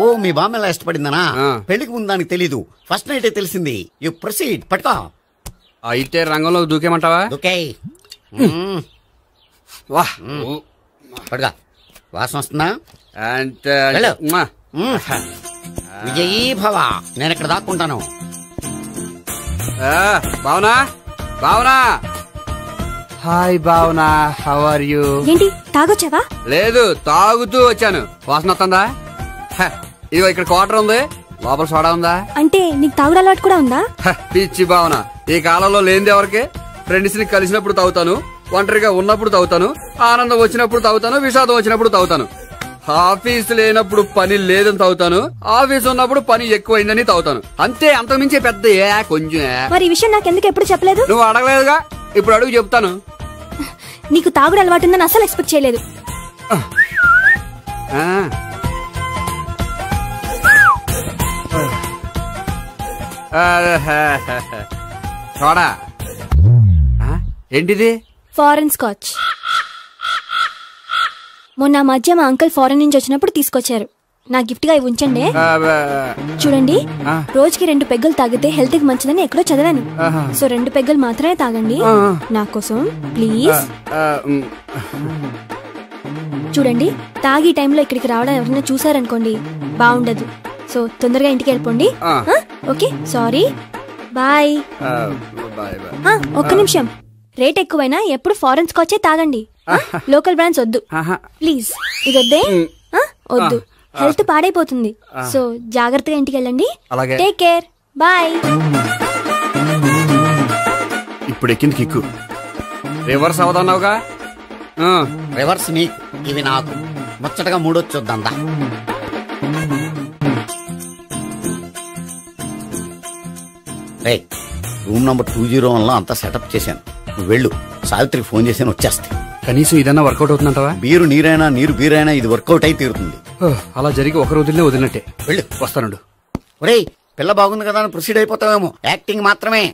ఓ, మీ బామ్మ ఎలా ఇష్టపడిందనా? పెళ్లికి ముందు దానికి తెలీదు, ఫస్ట్ నైటే తెలిసింది. You proceed. పట్టుకో. అయితే రంగంలో దూకేమంటావా? దూకేయ్. పట్టుగా. వాసన వస్తుందా? విజయీ భవ. నేను ఇక్కడ దాక్కుంటాను. Bhavana. Hi Bhavana, how are you? ఏంటి, తాగొచ్చావా? లేదు, తాగుతూ వచ్చాను. వాసన వస్తుందా? ఇదిగో ఇక్కడ క్వార్టర్ ఉంది, లోపల సోడా ఉందా? అంటే నీకు తాగుడు అలవాటు కూడా ఉందా? పిచ్చి భావన, ఈ కాలంలో లేనిది ఎవరికి? ఫ్రెండ్స్ ని కలిసినప్పుడు తాగుతాను, ఒంటరిగా ఉన్నప్పుడు తాగుతాను, ఆనందం వచ్చినప్పుడు తాగుతాను, విషాదం వచ్చినప్పుడు తాగుతాను. ఆఫీస్ లేనప్పుడు పని లేదని తాగుతాను, ఆఫీస్ ఉన్నప్పుడు పని ఎక్కువైందని తాగుతాను. అంతే, అంతకుమించే పెద్ద కొంచెం. మరి ఈ విషయం నాకెందుకు ఎప్పుడు చెప్పలేదు? నువ్వు అడగలేదుగా, ఇప్పుడు అడుగు చెప్తాను. నీకు తాగుడు అలవాటు ఉందని అసలు ఎక్స్పెక్ట్ చేయలేదు. చూడా ఏంటిది? Foreign scotch. మొన్న మధ్య మా అంకుల్ ఫారెన్ నుంచి వచ్చినప్పుడు తీసుకొచ్చారు. నా గిఫ్ట్ గా ఇవి ఉంచండి. చూడండి, రోజుకి 2 పెగ్గులు తాగితే హెల్త్ కి మంచిదని ఎక్కడో చదివాను. సో 2 పెగ్గులు మాత్రమే తాగండి నా కోసం ప్లీజ్. చూడండి, తాగి టైంలో ఇక్కడికి రావడం ఎవరైనా చూసారనుకోండి బాగుండదు. సో తొందరగా ఇంటికి వెళ్ళిపోండి. Okay, sorry, bye. ఒక్క నిమిషం, రేట్ ఎక్కువైనా ఎప్పుడు ఫారెన్ స్కాచే తాగండి. లోకల్ బ్రాండ్స్ వద్దు ప్లీజ్. ఇది వద్దే, వద్దు, హెల్త్ పాడైపోతుంది. సో జాగ్రత్తగా ఇంటికి వెళ్ళండి. Take care, bye. ఇప్పుడు ఎక్కింది కిక్కు. రివర్స్ అవదన్నావుగా? రివర్స్ నీకు, ఇవి నాకు. ముచ్చటగా మూడొచ్చొద్దా? రూమ్ నంబర్ 201 లో అంతా సెటప్ చేశాను. నువ్వు వెళ్ళు, సావిత్రికి ఫోన్ చేశాను, వచ్చేస్తే. కనీసం ఇదన్నా వర్కౌట్ అవుతుందంటావా? బీరు నీరైనా నీరు బీరైనా ఇది వర్కౌట్ అయి తీరుతుంది. అలా జరిగి ఒక రోజులే వదిలినట్టే. వెళ్ళు, వస్తానుండు. ఒరేయ్, పిల్ల బాగుంది కదా అని ప్రొసీడ్ అయిపోతావేమో. యాక్టింగ్ మాత్రమే.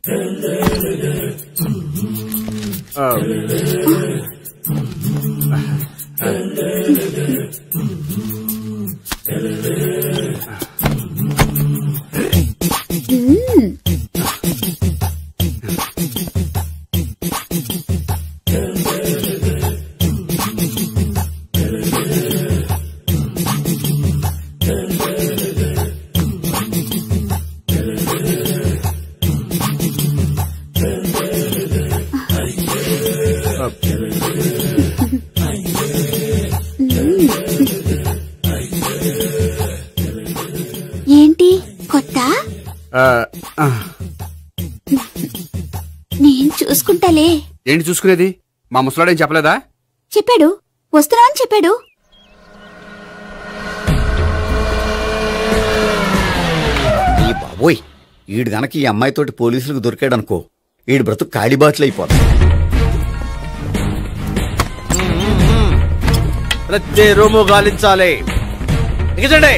ఏంటి కొత్త? నేను చూసుకుంటాలే. ఏంటి చూసుకునేది? మా ముసలాడేం చెప్పలేదా? చెప్పాడు, వస్తున్నా అని చెప్పాడు. ఈ బాబోయ్, ఈడు గనక ఈ అమ్మాయితోటి పోలీసులకు దొరికాడనుకో, ఈడు బ్రతుకు కాళీబాట్లు అయిపోతాడు. ప్రతి రూము గాలించాలి. దిగండి,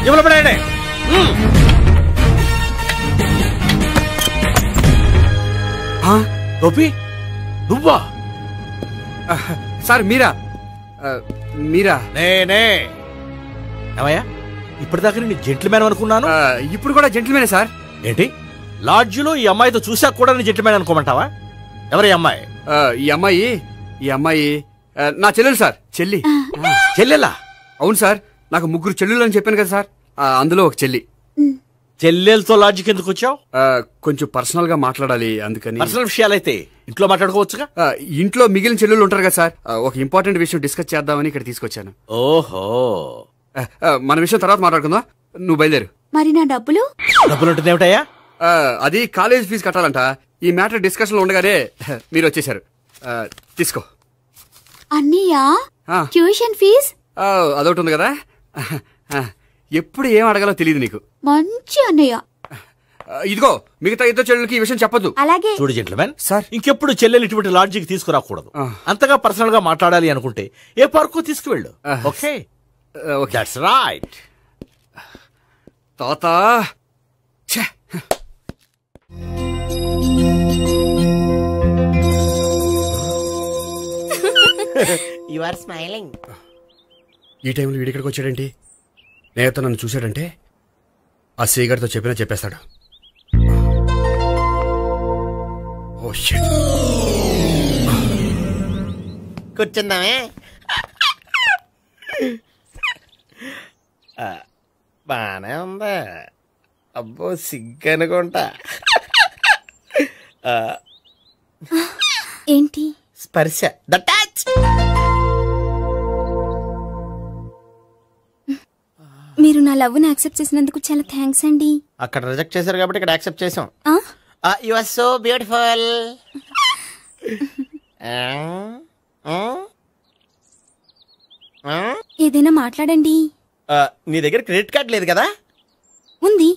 ఇవ్వలు పడండి. గోపి, నువ్వా? సార్ మీరా? మీరా? నేనే. ఏమయ్యా, ఇప్పటిదాకా నేను జెంట్ల్మ్యాన్ అనుకున్నాను. ఇప్పుడు కూడా జెంట్ల్మ్యానే సార్. ఏంటి, లాడ్జిలో ఈ అమ్మాయితో చూసాక కూడా నేను జెంట్ల్మ్యాన్ అనుకోమంటావా? ఎవరి అమ్మాయి? ఈ అమ్మాయి నా చెల్లెలు సార్. చెల్లెలా? అవును సార్, నాకు 3 చెల్లెలు అని చెప్పాను కదా సార్, అందులో ఒక చెల్లి. చెల్లెలతో లాడ్జికి ఎందుకు వచ్చావు? కొంచెం పర్సనల్ గా మాట్లాడాలి, అందుకని. పర్సనల్ విషయాలైతే ఇంట్లో మాట్లాడుకోవచ్చుగా. ఇంట్లో మిగిలిన చెల్లెలు ఉంటారు కదా సార్, ఒక ఇంపార్టెంట్ విషయం డిస్కస్ చేద్దామని ఇక్కడ తీసుకొచ్చాను. ఓహో, మన విషయం తర్వాత మాట్లాడుకుందాం. నువ్వు బయలుదేరు. మరి నా డబ్బులు? డబ్బులు ఉంటుంది ఏమిటయ్యా? అది కాలేజ్ ఫీజు కట్టాలంట. ఈ మ్యాటర్ డిస్కషన్ లో ఉండగానే మీరు వచ్చేసారు. తీసుకో. అన్నయ్యా, ట్యూషన్ ఫీజ్? అదొకటి ఉంది కదా. ఎప్పుడు ఏం అడగాలో తెలియదు నీకు. మంచి అన్నయ్య. ఇదిగో, మిగతా 2 చెల్లెలకి ఈ విషయం చెప్పొద్దు. అలాగే. చూడు జెంట్ల్మెన్, సార్ ఇంకెప్పుడు చెల్లెలు ఇటువంటి లాడ్జికి తీసుకురాకూడదు. అంతగా పర్సనల్ గా మాట్లాడాలి అనుకుంటే ఏ పార్కు తీసుకువెళ్ళు. Okay, that's right. తాత, యు ఆర్ స్మైలింగ్. ఈ టైంలో వీడిక్కడికి వచ్చాడేంటి? నేత నన్ను చూశాడంటే ఆ సీగారితో చెప్పేస్తాడు. Oh shit. కూర్చుందామే. బానే ఉందా? అబ్బో, సిగ్గు అనుకుంటా. ఏంటి? స్పర్శ, ద టచ్. మీరు నా లవ్ ని యాక్సెప్ట్ చేసినందుకు చాలా థ్యాంక్స్ అండి. అక్కడ రిజెక్ట్ చేశారు కాబట్టి ఇక్కడ యాక్సెప్ట్ చేసాం. You are so beautiful. ఏదైనా మాట్లాడండి. నీ దగ్గర క్రెడిట్ కార్డ్ లేదు కదా? ఉంది.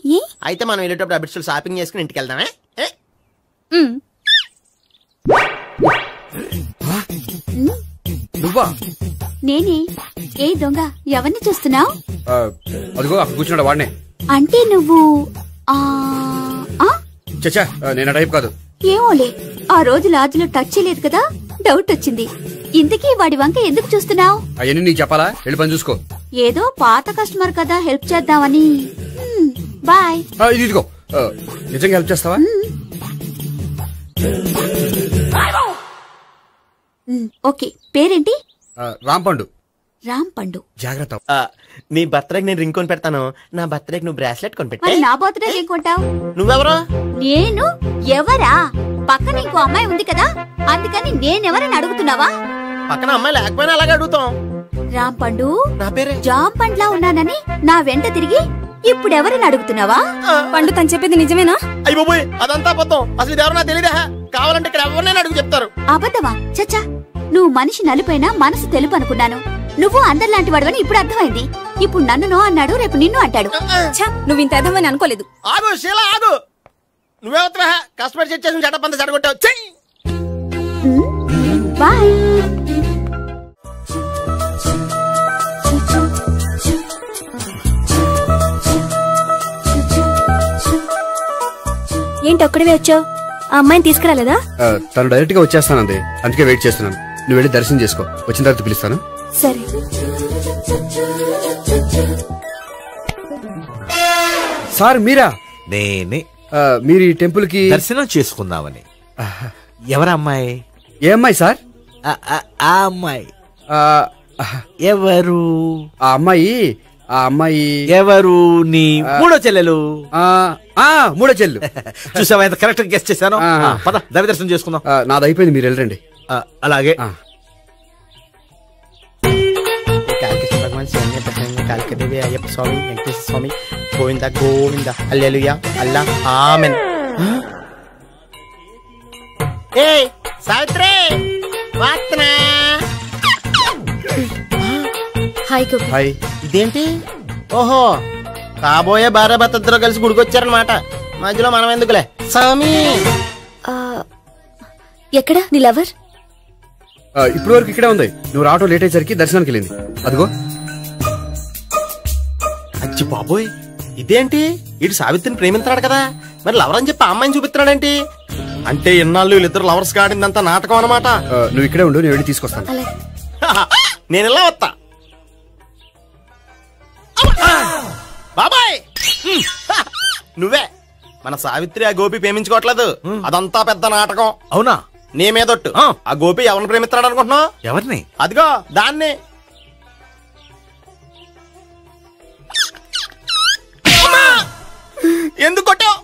అయితే మనం వెళ్ళేటప్పుడు అబిట్స్ షాపింగ్ చేసుకుని ఇంటికి వెళ్దామే. నువ్వా? నేనే. ఏ దొంగ, ఎవరిని చూస్తున్నావు? అదిగో అక్కడ కూర్చున్నాడు వాడినే. అంటే నువ్వు చచ్చా నేను టైప్ కాదు. ఏమోలే, ఆ రోజు లాడ్జ్లో టచ్ చేయలేదు కదా, డౌట్ వచ్చింది. ఇంతకీ వాడి వంక ఎందుకు చూస్తున్నావు? అవన్నీ నీకు చెప్పాలా? వెళ్ళి పని చూసుకో. ఏదో పాత కస్టమర్ కదా, హెల్ప్ చేద్దామని. బాయ్. ఇది ఇదిగో, నిజంగా హెల్ప్ చేస్తావా? ఓకే, పేరేంటి? రాంపండు. రాంపండు. జాగ్రత్త. నీ బర్త్డేకి నేను రింగ్ కొని పెడతాను, నా బర్త్డేకి నువ్వు బ్రాస్లెట్ కొని పెట్టా. నా బర్త్డే ఏం కొంటావు? నువ్వెవరో? నేను ఎవరా? పక్కన ఇంకో అమ్మాయి ఉంది కదా, అందుకని నేనెవరని అడుగుతున్నావా? పక్కన అమ్మాయి లేకపోయినా అలాగే అడుగుతాం. రాంపండు, నా పేరే జామ్ పండ్లా ఉన్నానని నా వెంట తిరిగి ఇప్పుడెవరని అడుగుతున్నావా? పండు తను చెప్పేది నిజమేనా? అయ్య బాబోయ్, అదంతా అబద్ధం. అసలు ఇది ఎవరో నాకు తెలియదా? కావాలంటే ఇక్కడ ఎవరినైనా అడుగు చెప్తారు. అబద్ధమా? చచ్చా, నువ్వు మనిషి నలుపైనా మనసు తెలుపు అనుకున్నాను. నువ్వు అందరిలాంటి వాడవని ఇప్పుడు అర్థమైంది. ఇప్పుడు నన్ను నో అన్నాడు, రేపు నిన్ను అంటాడు. నువ్వు ఇంత ఎదవని అనుకోలేదు. ఆగు శీలా, ఆగు. నువ్వేవత్తవా? కస్టమర్ చెక్ చేసి చెడ్డ చెడగొట్టావు. బాయ్. ఏంటి ఒక్కడివే వచ్చావు? ఆ అమ్మాయిని తీసుకురాలేదా? తను డైరెక్ట్ గా వచ్చేస్తానంది, అందుకే వెయిట్ చేస్తున్నాను. నువ్వు వెళ్ళి దర్శనం చేసుకో, వచ్చిన తర్వాత పిలుస్తాను. సరే. సార్ మీరా? నేనే. మీరు ఈ టెంపుల్ కి దర్శనం చేసుకుందామని. ఎవరు అమ్మాయి? ఏ అమ్మాయి సార్? ఆ అమ్మాయి ఎవరు? ఆ అమ్మాయి ఎవరు? నీ మూడో చెల్లెలు. మూడో చెల్లు. చూసావా ఎంత కరెక్ట్ గెస్ట్ చేశాను. పద దైవ దర్శనం చేసుకుందాం. నాది అయిపోయింది, మీరు వెళ్ళండి. అలాగే. కాళికాదేవి, అయ్యప్ప స్వామి, వెంకటేశ్వర స్వామి, గోవింద గోవింద, హల్లెలూయా, అల్లా, ఆమెన్. ఏయ్ సావిత్రి, వాత్నా. హాయ్ గోపి. హాయ్. ఇదేంటి? ఓహో, కాబోయే భార్య భర్తతో కలిసి గుడికొచ్చారనమాట. మధ్యలో మనం ఎందుకులే స్వామి. ఎక్కడ నీ లవర్? ఇప్పుడు వరకు ఇక్కడే ఉంది. నువ్వు రావటం లేట్ అయ్యేసరికి దర్శనానికి వెళ్ళింది. అదిగో. అచ్చి బాబోయ్, ఇదేంటి? ఇటు సావిత్రిని ప్రేమిస్తున్నాడు కదా, మరి లవర్ అని చెప్పి అమ్మాయిని చూపిస్తున్నాడేంటి? అంటే ఇన్నాళ్ళు వీళ్ళిద్దరు లవర్స్ కాడిందంతా నాటకం అనమాట. నువ్వు ఇక్కడే ఉండు, నేను వెళ్ళి తీసుకొస్తాను. నేను ఇలా వస్తా. బాబాయ్, నువ్వే మన సావిత్రి ఆ గోపి ప్రేమించుకోవట్లేదు, అదంతా పెద్ద నాటకం. అవునా? నీ మీదొట్టు. ఆ గోపి ఎవరిని ప్రేమిస్తున్నాడు అనుకుంటున్నావు? ఎవరిని? అదిగో దాన్ని. ఎందుకు కొట్టావు?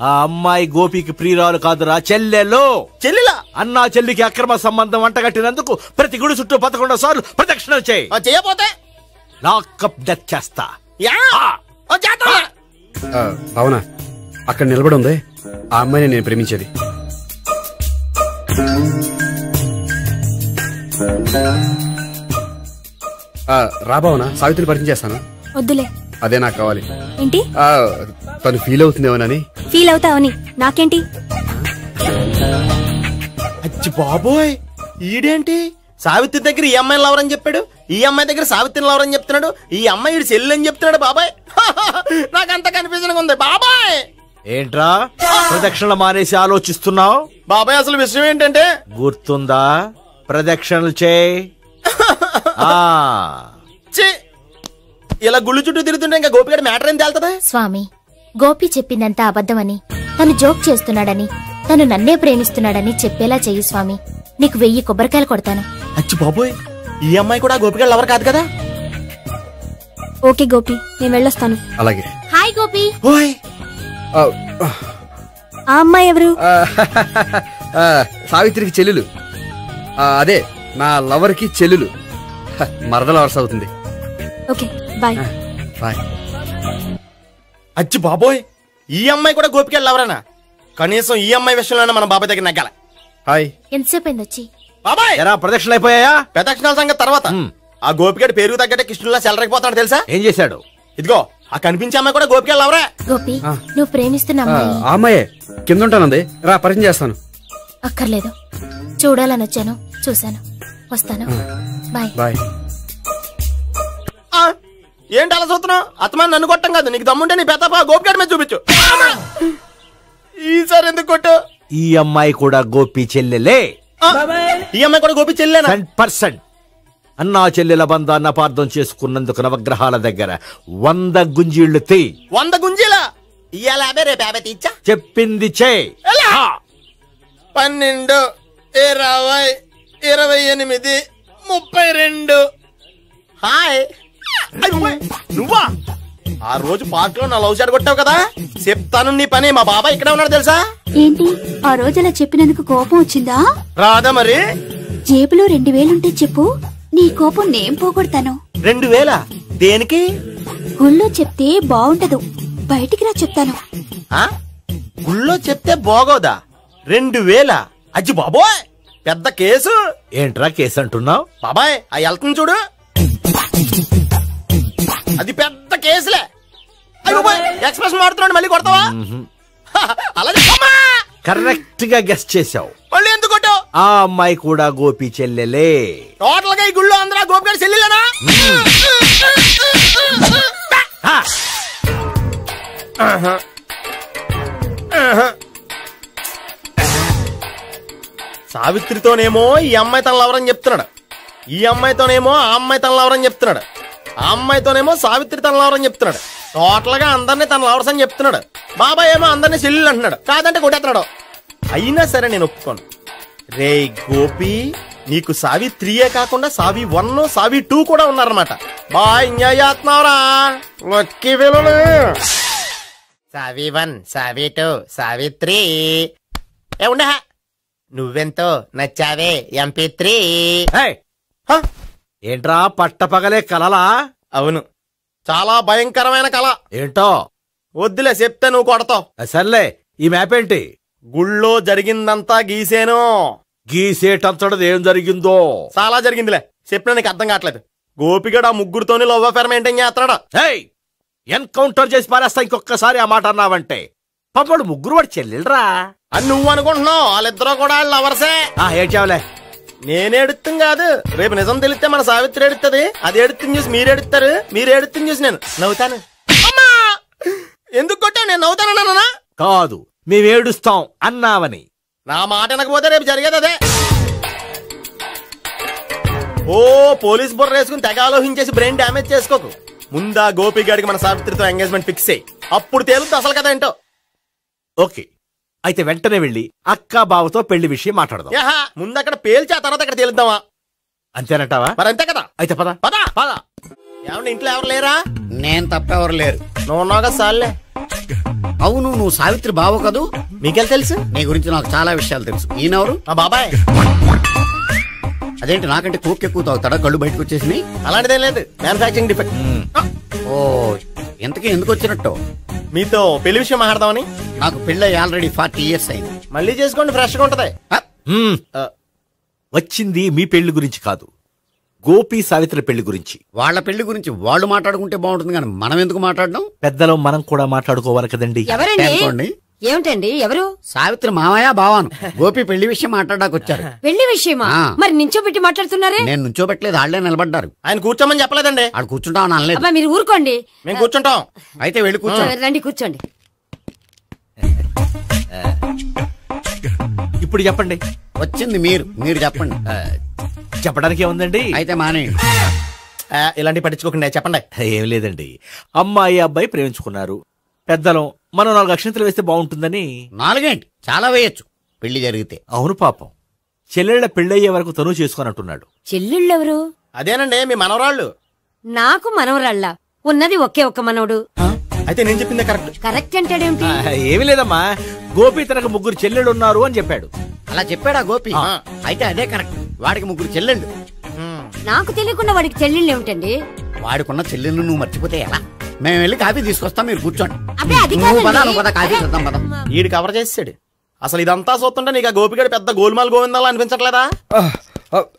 ఆ అమ్మాయి గోపికి ప్రియురాలు కాదురా, చెల్లెలు. చెల్లెలా? అన్నా చెల్లికి అక్రమ సంబంధం వంటగట్టినందుకు ప్రతి గుడి చుట్టూ 11 సార్లు ప్రదక్షిణలు చేయి. చేయపోతే లాకప్ డెత్ చేస్తా. అవునా? అక్కడ నిలబడి ఉంది ఆ అమ్మాయిని నేను ప్రేమించేది. రాబావునా? సావిత్రిని పరిచయం చేస్తాను. వద్దులే. అదే నాకు కావాలి. ఏంటి? తను ఫీల్ అవుతుందేమోనని. ఫీల్ అవుతావని నాకేంటి? అచ్చి బాబోయ్, ఈడేంటి సావిత్రి దగ్గర ఈ అమ్మాయిని లవరని చెప్పాడు, ఈ అమ్మాయి దగ్గర సావిత్రిని లవరని చెప్తున్నాడు, ఈ అమ్మాయి ఇడు చెల్లి అని చెప్తున్నాడు. బాబాయ్, నాకంత కన్ఫ్యూజన్ ఉంది బాబాయ్. ఏంట్రా ప్రదక్షిణలు మానేసి ఆలోచిస్తున్నావు? బాబాయ్ అసలు విషయం ఏంటంటే, గుర్తుందా? ప్రదక్షిణలు చేయి. ఇలా గుళ్ళు చుట్టూ తిరుగుతుంటే ఇంకా గోపిగడ మ్యాటర్ ఏం తేలుతుందా? స్వామి, గోపి చెప్పిందంతా అబద్ధమని, తను జోక్ చేస్తున్నాడని, తను నన్నే ప్రేమిస్తున్నాడని చెప్పేలా చెయ్యి స్వామి. నీకు 1000 కొబ్బరికాయలు కొడతాను. అచ్చి బాబోయ్, ఈ అమ్మాయి కూడా గోపిగడ లవర్ కాదు కదా? ఓకే గోపి, నేను వెళ్ళొస్తాను. అలాగే. హాయ్ గోపి. ఓయ్, ఆ అమ్మాయి ఎవరు? సావిత్రికి చెల్లెలు. అదే నా లవర్ కి చెల్లెలు. మరద లవర్స్ అవుతుంది. Okay bye. బాయ్. అచ్చి బాబోయ్, ఈ అమ్మాయి కూడా గోపిగడ లవరేనా? కనీసం ఈ అమ్మాయి విషయంలోనే మన బాబాయ్ దగ్గర నగ్గాల. హాయ్. ఎంతసేపు అయింది వచ్చి? బాబాయ్, ప్రదక్షిణలు అయిపోయాయా? ప్రదక్షిణాల సంగతి తర్వాత. ఆ గోపిగడ పేరు తగ్గట్టే కృష్ణులా చెలరైపోతాడు తెలుసా? ఏం చేశాడు? ఇదిగో ఆ కనిపించే అమ్మాయి కూడా గోపిగడ లవరే. గోపి, నువ్వు ప్రేమిస్తున్న అమ్మాయి అమ్మాయే కింద ఉంటానంది. రా పరిచయం చేస్తాను. అక్కర్లేదు, చూడాలని వచ్చాను, చూశాను, వస్తాను. బాయ్. బాయ్. ఏంటి అలా చూస్తున్నావు? అత్తమాని నన్ను కొట్టం కాదు, నీకు దమ్ముంటే నీ పెద్ద గోపిగడ మీద చూపించు. ఈసారి ఎందుకు కొట్టు? ఈ అమ్మాయి కూడా గోపి చెల్లెలే. ఈ అమ్మాయి కూడా గోపి చెల్లెనా? 100%. అన్నా చెల్లెల బంధాన్ని అపార్థం చేసుకున్నందుకు నవగ్రహాల దగ్గర 100 గుంజీళ్లు తీ. 100 గుంజీలా? ఇవాళ 50 రేపు 50 తీచ్చా. చెప్పింది చే. 12, 20, 28, 32. హాయ్. నువ్వా? ఆ రోజు పార్క్ లో నా లవ్ షాట్ కొట్టావు కదా, చెప్తాను నీ పని. మా బాబాయ్ ఇక్కడే ఉన్నాడు తెలుసా? ఏంటి ఆ రోజు అలా చెప్పినందుకు కోపం వచ్చిందా? రాదా మరి? జేబులో 2000 ఉంటే చెప్పు, నీ కోపం నేను పోగొడతాను. 2000? దేనికి? గుళ్ళో చెప్తే బాగుండదు, బయటికి రా చెప్తాను. గుళ్ళో చెప్తే బాగోదా? 2000? అజ్జి బాబోయ్, పెద్ద కేసు. ఏంట్రా కేసు అంటున్నావు? బాబాయ్ ఆ వెళ్తుంది చూడు, అది పెద్ద కేసులే. ఎక్స్ప్రెషన్ మారుతున్నాడు, మళ్ళీ కొడతావా? అలా చెప్పమ్మా. కరెక్ట్ గా గెస్ట్ చేశావు. మళ్ళీ ఎందుకు కొట్టావు? ఆ అమ్మాయి కూడా గోపి చెల్లెలే. టోటల్ గా ఈ గుళ్ళో అందరూ గోపి గారి చెల్లెలేనా? సావిత్రితోనేమో ఈ అమ్మాయి తన లవరని చెప్తున్నాడు, ఈ అమ్మాయితోనేమో ఆ అమ్మాయి తన లవరని చెప్తున్నాడు, ఆ అమ్మాయితోనేమో సావిత్రి తన లవరని చెప్తున్నాడు. టోటల్ గా అందరినీ తన లవర్స్ అని చెప్తున్నాడు. బాబాయ్ ఏమో అందరినీ చెల్లెలు అంటున్నాడు, కాదంటే కొట్టేస్తున్నాడు. అయినా సరే నేను ఒప్పుకోను. రే గోపి, నీకు సావి 3 కాకుండా సావి 1, సావి 2 కూడా ఉన్నారన్నమాట. బాయ్ ఎంజాయ్ చేస్తున్నావురా. లక్కీ పిల్లలు. సావి 1, సావి 2, సావి 3. ఏ ఉండే, నువ్వెంతో నచ్చావే MP3. ఏంట్రా పట్టపగలే కలలా? అవును, చాలా భయంకరమైన కళ. ఏంటో? వద్దులే, చెప్తే నువ్వు కొడతావు. సర్లే, ఈ మ్యాప్ ఏంటి? గుళ్ళో జరిగిందంతా గీసేను. గీసేటంతటది ఏం జరిగిందో? చాలా జరిగిందిలే, చెప్పినా నీకు అర్థం కావట్లేదు. గోపిగడు ఆ ముగ్గురుతోని లవ్ అఫేర్ మెయింటైన్ చేస్తున్నాడు. ఎన్కౌంటర్ చేసి పారేస్తా ఇంకొకసారి ఆ మాట అన్నావంటే. పాపడు ముగ్గురు వాడు చెల్లెలరా అని నువ్వు అనుకుంటున్నావు, వాళ్ళిద్దరూ కూడా లవర్సే. ఏడ్చావులే. నేనేడుతుంది కాదు, రేపు నిజం తెలిస్తే మన సావిత్రి ఎడుతుంది. అది ఎడుతుంది చూసి మీరు ఎడుతారు, మీరు ఎడుతుంది చూసి నేను నవ్వుతాను. ఎందుకు కొట్టా? నేను నవ్వుతానన్నా? కాదు, మేమేడుస్తాం అన్నావని. నా మాట వినకపోతే రేపు జరిగేది అదే. ఓ పోలీస్ బుర్ర వేసుకుని తెగ ఆలోచించేసి బ్రెయిన్ డ్యామేజ్ చేసుకోకు. ముందా గోపి గారికి మన సావిత్రితో ఎంగేజ్మెంట్ ఫిక్స్ అయ్యి అప్పుడు తేలుతుంది అసలు కదా ఏంటో. ఓకే, అయితే వెంటనే వెళ్ళి అక్క బావతో పెళ్లి విషయం మాట్లాడదాం. ముందు అక్కడ పేల్చి ఆ తర్వాత అక్కడ తేలుద్దామా? అంతేనంటావా? మరి అంతే కదా. అయితే పద పద పద. ఏమన్నా ఇంట్లో ఎవరు లేరా? నేను తప్పెవరు లేరు. నువ్వు ఉన్నావుగా సార్లే. అవును, నువ్వు సావిత్రి బావ కదూ? మీకెళ్ళి తెలుసు? నీ గురించి నాకు చాలా విషయాలు తెలుసు. ఈయనెవరు? మా బాబాయ్. అదేంటి నాకంటే కోక్ ఎక్కువ తాగుతాడా? కళ్ళు బయటకు వచ్చేసినాయి. అలాంటిదేం లేదు, మ్యానుఫాక్చరింగ్ డిఫెక్ట్. ఓ, ఎంతకీ ఎందుకు వచ్చినట్టు? మీతో పెళ్లి విషయం మాట్లాడదామని. నాకు పెళ్ళి ఆల్రెడీ 40 years అయింది. మళ్ళీ చేసుకోండి, ఫ్రెష్ గా ఉంటది. వచ్చింది మీ పెళ్లి గురించి కాదు, గోపి సావిత్రి పెళ్లి గురించి. వాళ్ళ పెళ్లి గురించి వాళ్ళు మాట్లాడుకుంటే బాగుంటుంది, కానీ మనం ఎందుకు మాట్లాడడం? పెద్దలో మనం కూడా మాట్లాడుకోవాలి కదండి. ఎవరండి? ఏమిటండి? ఎవరు? సావిత్రి మామయ్య బావాను. గోపి పెళ్లి విషయం మాట్లాడడానికి వచ్చారు. పెళ్లి విషయమా? మరి నించోబెట్టి మాట్లాడుతున్నారే? నేను నుంచోబెట్టలేదు, వాళ్ళే నిలబడ్డారు. ఆయన కూర్చోమని చెప్పలేదండి. వాళ్ళు కూర్చుంటామని అనలేదు. అబ్బా మీరు ఊరుకోండి. మేము కూర్చుంటాం. అయితే వెళ్ళి కూర్చోండి. రండి కూర్చోండి. ఇప్పుడు చెప్పండి. వచ్చింది మీరు, మీరు చెప్పండి. చెప్పడానికి ఏముందండి? అయితే మానేయండి. ఇలాంటి పట్టించుకోకుండా చెప్పండి. ఏం లేదండి, అమ్మాయి అబ్బాయి ప్రేమించుకున్నారు. పెద్దలం మనం 4 అక్షంతలు వేస్తే బాగుంటుందని. 4 ఏంటి, చాలా వేయచ్చు పెళ్లి జరిగితే. అవును పాపం, చెల్లెళ్ళ పెళ్ళయ్యే వరకు తను చేసుకున్నట్టున్నాడు. చెల్లెళ్ళెవరు? అదేనండి మీ మనవరాళ్ళు. నాకు మనవరాళ్ళ ఉన్నది ఒకే ఒక్క మనవడు. అయితే నేను చెప్పిందే కరెక్ట్. కరెక్ట్ అంటాడేమిటి? ఏమి లేదమ్మా, గోపి తనకు 3 చెల్లెళ్ళు ఉన్నారు అని చెప్పాడు. అలా చెప్పాడా గోపి? అయితే అదే కరెక్ట్. వాడికి 3 చెల్లెళ్ళు. నాకు తెలియకుండా వాడికి చెల్లెళ్ళు ఏమిటండి? వాడికున్న చెల్లెళ్ళు నువ్వు మర్చిపోతే ఎలా? మేము వెళ్ళి కాఫీ తీసుకొస్తాం, మీరు కూర్చోండి. కాఫీ చేద్దాం పద. ఈడు కవర్ చేసాడు. అసలు ఇదంతా చూస్తుంటే నీకు ఆ గోపిగడు పెద్ద గోల్మాల్ గోవిందాలు అనిపించట్లేదా?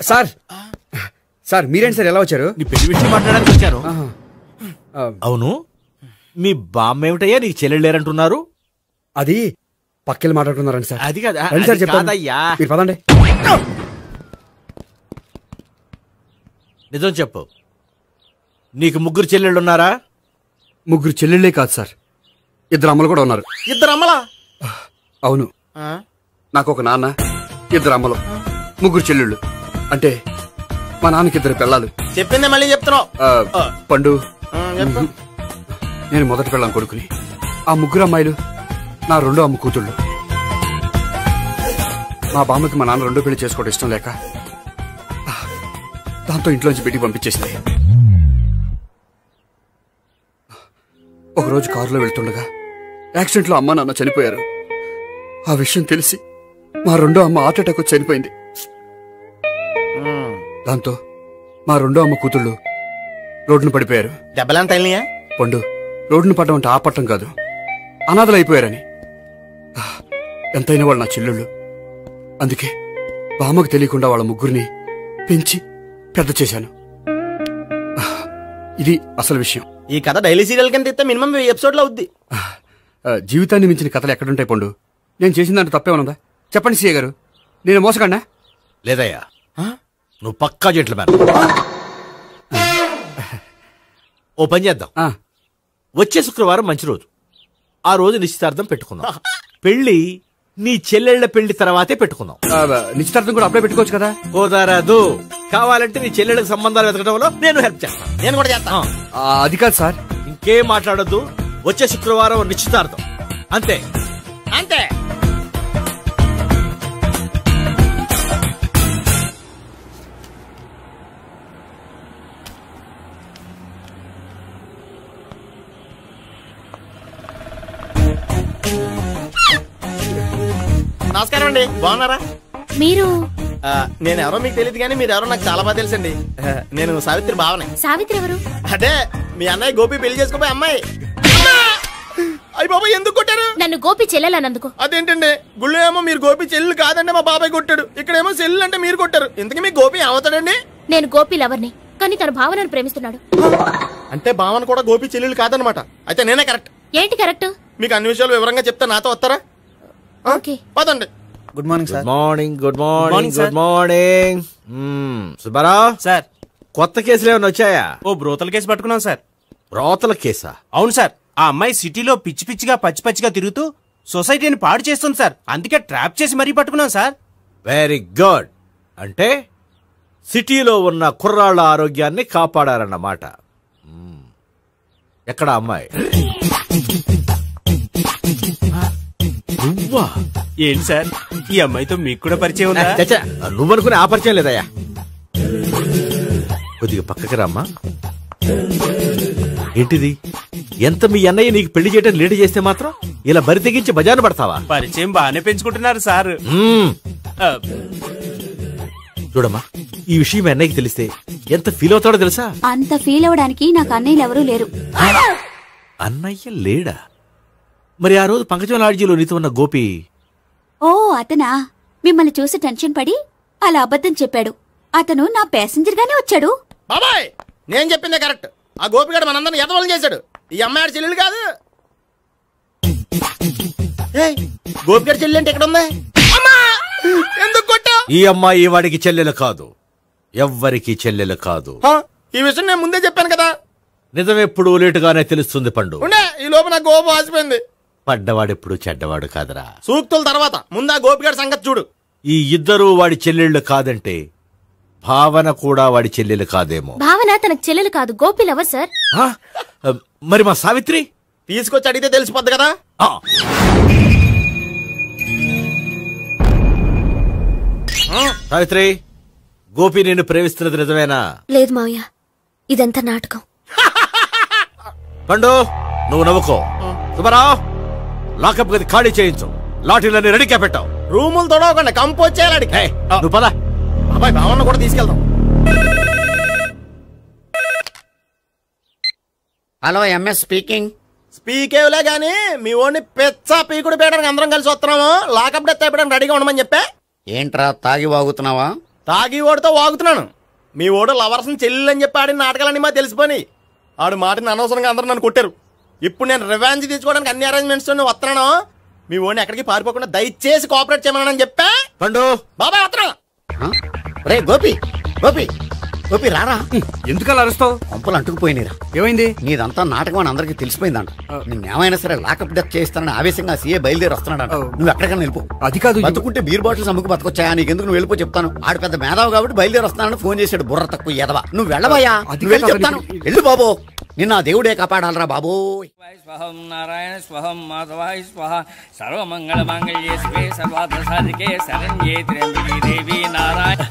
సార్ సార్ మీరేంటి సార్ ఎలా వచ్చారు? నీ పెళ్లి విషయం మాట్లాడడానికి వచ్చాను. అవును, మీ బామ్మ ఏమిటయ్యా నీకు చెల్లెళ్ళు లేరంటున్నారు? అది పక్కెళ్ళి మాట్లాడుకున్నారండి సార్. అది కాదు సార్, చెప్తాను. మీరు పదండి. నిజం చెప్పు, నీకు 3 చెల్లెళ్ళు ఉన్నారా? 3 చెల్లెళ్ళే కాదు సార్, 2 అమ్మలు కూడా ఉన్నారు. 2 అమ్మలా? అవును, నాకు ఒక నాన్న, 2 అమ్మలు, 3 చెల్లెళ్ళు. అంటే మా నాన్నకి 2 పిల్లలు. చెప్పిందే మళ్ళీ చెప్తున్నావు. పండు, నేను మొదటి పిల్లం కొడుకుని. ఆ 3 అమ్మాయిలు నా 2వ అమ్మ కూతుళ్ళు. మా బామ్మకి మా నాన్న 2 పెళ్లి చేసుకోవడం ఇష్టం లేక దాంతో ఇంట్లోంచి బయటికి పంపించేసింది. ఒకరోజు కారులో వెళ్తుండగా యాక్సిడెంట్లో అమ్మ నాన్న చనిపోయారు. ఆ విషయం తెలిసి మా 2వ అమ్మ హార్ట్ అటాక్ వచ్చి చనిపోయింది. దాంతో మా 2వ అమ్మ కూతుళ్ళు రోడ్డును పడిపోయారు. దెబ్బలంత అయినాయా? పండు, రోడ్డును పడ్డం అంటే ఆపట్టం కాదు, అనాథలు అయిపోయారని. ఎంతైనా వాళ్ళు నా చెల్లెళ్ళు. అందుకే బామ్మకు తెలియకుండా వాళ్ళ 3 పెంచి పెద్ద చేశాను. ఇది అసలు విషయం. ఈ కథ డైలీ సీరియల్ కింద ఇస్తే మినిమం 10 ఎపిసోడ్లు అవుద్ది. జీవితాన్ని మించిన కథలు ఎక్కడుంటాయి పండు? నేను చేసిన దాంట్లో తప్పేమనుందా? చెప్పండి సీఏ గారు, నేను మోసగండా? లేదయ్యా, నువ్వు పక్కా చెట్లు మేర. ఓ పని చేద్దాం, వచ్చే శుక్రవారం మంచి రోజు. ఆ రోజు నిశ్చితార్థం పెట్టుకుందాం. పెళ్లి నీ చెల్లెళ్ల పెళ్లి తర్వాతే పెట్టుకుందాం. నిశ్చితార్థం కూడా అప్పుడే పెట్టుకోవచ్చు కదా? కుదరదు. కావాలంటే నీ చెల్లెళ్ళకి సంబంధాలు వెతకడంలో నేను హెల్ప్ చేస్తాను. నేను కూడా చేస్తాను. అది కాదు సార్. ఇంకేం మాట్లాడొద్దు. వచ్చే శుక్రవారం నిశ్చితార్థం, అంతే అంతే. నమస్కారం అండి, బాగున్నారా? మీరు నేను ఎవరో మీకు తెలియదు కానీ మీరు ఎవరో నాకు చాలా బాగా తెలుసండి. నేను సావిత్రి బావనే. సావిత్రి ఎవరు? అదే మీ అన్నయ్య గోపి పెళ్లి చేసుకోపోయి అమ్మాయి. అయ్యి బాబాయ్, ఎందుకు కొట్టారు నన్ను? గోపి చెల్లెలన్నందుకు. అదేంటండి, గుళ్ళు ఏమో మీరు గోపి చెల్లు కాదండి మా బాబాయ్ కొట్టాడు, ఇక్కడేమో చెల్లు అంటే మీరు కొట్టారు. ఇంతకీ మీ గోపి ఏమవుతాడండి? నేను గోపి లవర్ని, కానీ తన భావనను ప్రేమిస్తున్నాడు. అంటే భావన కూడా గోపి చెల్లెలు కాదనమాట. అయితే నేనే కరెక్ట్. ఏంటి కరెక్ట్? మీకు అన్ని విషయాలు వివరంగా చెప్తే నాతో వస్తారా? ఓకే, పదండి. Good morning sir. Morning. Good morning. Good morning. Subbarao sir, కొత్త కేసులు ఏమైనా వచ్చాయా? ఓ బ్రోతల కేసు పట్టుకున్నాం సార్. బ్రోతల కేసా? అవును సార్. ఆ అమ్మాయి సిటీలో పిచ్చి పిచ్చిగా పచ్చి పచ్చిగా తిరుగుతూ సొసైటీని పాడు చేస్తుంది సార్. అందుకే ట్రాప్ చేసి మరీ పట్టుకున్నాం సార్. Very good. అంటే సిటీలో ఉన్న కుర్రాళ్ళ ఆరోగ్యాన్ని కాపాడారన్నమాట. ఎక్కడ అమ్మాయి? నువ్వా? ఏంటి సార్, ఈ అమ్మాయితో మీకు కూడా పరిచయం ఉందా? నువ్వనుకునే ఆ పరిచయం లేదయ్యా. కొద్దిగా పక్కకి రామ్మా. ఏంటిది? ఎంత మీ అన్నయ్య నీకు పెళ్లి చేయడం లేట్ చేస్తే మాత్రం ఇలా బరి తెగించి బజారు పడతావా? పరిచయం బాగానే పెంచుకుంటున్నారు సార్. చూడమ్మా, ఈ విషయం మీ అన్నయ్యకి తెలిస్తే ఎంత ఫీల్ అవుతాడో తెలుసా? అంత ఫీల్ అవడానికి నాకు అన్నయ్యలు ఎవరూ లేరు. అన్నయ్య లేడా? మరి ఆ రోజు పంకజం లాడ్జీలో నీతో ఉన్న గోపి? ఓ అతనా? మిమ్మల్ని చూసి టెన్షన్ పడి అలా అబద్ధం చెప్పాడు. అతను నా ప్యాసింజర్ గానే వచ్చాడు. బాబాయ్, నేను చెప్పిందే కరెక్ట్. ఆ గోపిగాడు మనందరిని ఎదవలు చేశాడు. ఈ అమ్మాయి చెల్లెలు కాదు. గోపిగాడి చెల్లెలు అంటే ఎక్కడ ఉంది? ఎందుకు కొట్టా? ఈ అమ్మాయి వాడికి చెల్లెలు కాదు, ఎవ్వరికి చెల్లెలు కాదు. ఈ విషయం నేను ముందే చెప్పాను కదా. నిజమెప్పుడు లేటుగానే తెలుస్తుంది పండు. ఈ లోపు నా గోపు ఆసిపోయింది. పడ్డవాడెప్పుడు చెడ్డవాడు కాదురా. సూక్తుల తర్వాత ముందు ఆ గోపిగాడి సంగతి చూడు. ఈ ఇద్దరూ వాడి చెల్లెళ్ళు కాదంటే భావన కూడా వాడి చెల్లెలు కాదేమో. భావన తనకు చెల్లెలు కాదు, గోపి లవర్ సార్. మరి మా సావిత్రి? తీసుకొచ్చి అడిగితే తెలిసిపోద్ది కదా. సావిత్రి, గోపి నిన్ను ప్రేమిస్తున్నది నిజమేనా? లేదు మావయ్య, ఇదంతా నాటకం. పండు, నువ్వు నవ్వుకో. సుబ్బారావు, లాకప్ గది ఖాళీ చేయించు. లాఠీలన్నీ రెడీగా పెట్టావు. రూములు తొడవకుండా కంపోజ్ చేయాలి. నువ్వు పద. అబ్బాయి, భావన కూడా తీసుకెళ్దాం. Hello, MS speaking. స్పీకేవ్లే గానీ మీ ఓడిని పెచ్చ పీకుడు పేయడానికి అందరం కలిసి వస్తున్నాము. లాకప్ డెత్ అయిపోయడానికి రెడీగా ఉండమని చెప్పే. ఏంట్రా తాగి వాగుతున్నావా? తాగి ఓడితో వాగుతున్నాను. మీ ఓడు లవర్స్ని చెల్లెలని చెప్పి ఆడిన నాటకాలన్నీ మా తెలిసిపోయి ఆడు మాటని అనవసరంగా అందరూ నన్ను కొట్టారు. ఇప్పుడు నేను రివెంజ్ తీసుకోవడానికి అన్ని అరేంజ్మెంట్స్ వస్తున్నాను. మీ ఓడిని ఎక్కడికి పారిపోకుండా దయచేసి కోఆపరేట్ చేయమని చెప్పా. పండు బాబాయ్ వస్తున్నా. రే గోపి, గోపి గోపి రారా. ఎందుకలా అరుస్తావు? పంపులు అంటుకుపోయినరా. ఏమైంది? నీదంతా నాటకం అని అందరికి తెలిసిపోయిందంట. నిన్నేమైనా సరే లాకప్ డెత్ చేస్తానని ఆవేశంగా సీఏ బయలుదేరి వస్తున్నాడు. నువ్వు ఎక్కడికైనా వెళ్ళిపో. అది కాదు, బతుకుంటే బీర్ బాటిల్స్ అమ్ముకు బతకొచ్చాయా? నీకెందుకు? నువ్వు వెళ్ళిపో చెప్తాను. ఆడు పెద్ద మేధావు కాబట్టి బయలుదేరి వస్తానని ఫోన్ చేశాడు. బుర్ర తక్కువ ఎదవా. నువ్వు వెళ్ళబోయా? వెళ్ళి చెప్తాను. వెళ్ళు బాబో, నిన్న దేవుడే కాపాడాలరా బాబో. స్వహం నారాయణ స్వహం మాధవాయ స్వహ సర్వమంగళ మాంగళ్యే శివే సర్వార్థ సాధికే శరణ్యే త్ర్యంబకే దేవి నారాయణ.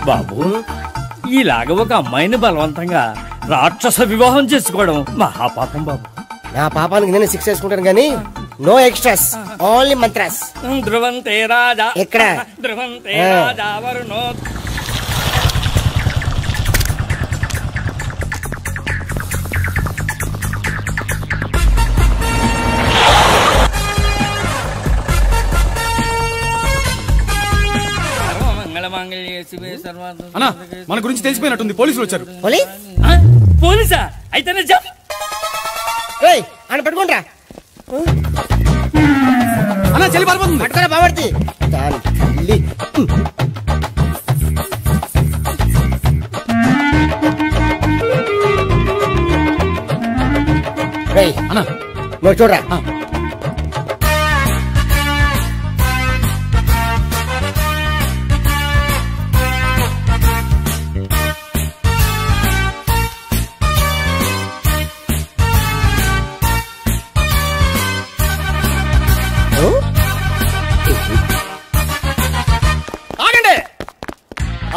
బాబు, ఇలాగ ఒక అమ్మాయిని బలవంతంగా రాక్షస వివాహం చేసుకోవడం మహాపాపం బాబు. నా పాపానికి నేను శిక్ష చేసుకుంటాను కానీ నో ఎక్స్ట్రాస్, ఓన్లీ మంత్రాస్. ధ్రువంతే రాజా ఎక్కడ? ధ్రువంతే రాజా వరుణో. అన్నా, మన గురించి తెలిసిపోయినట్టుంది. పోలీసులు వచ్చారు. పోలీసా? అయితేనే జప్. అని పట్టుకుంటా అన్నా, చెల్లి పారిపోతుంది. పట్టుకురా బాబర్తి. అన్నా నువ్వు చూడరా.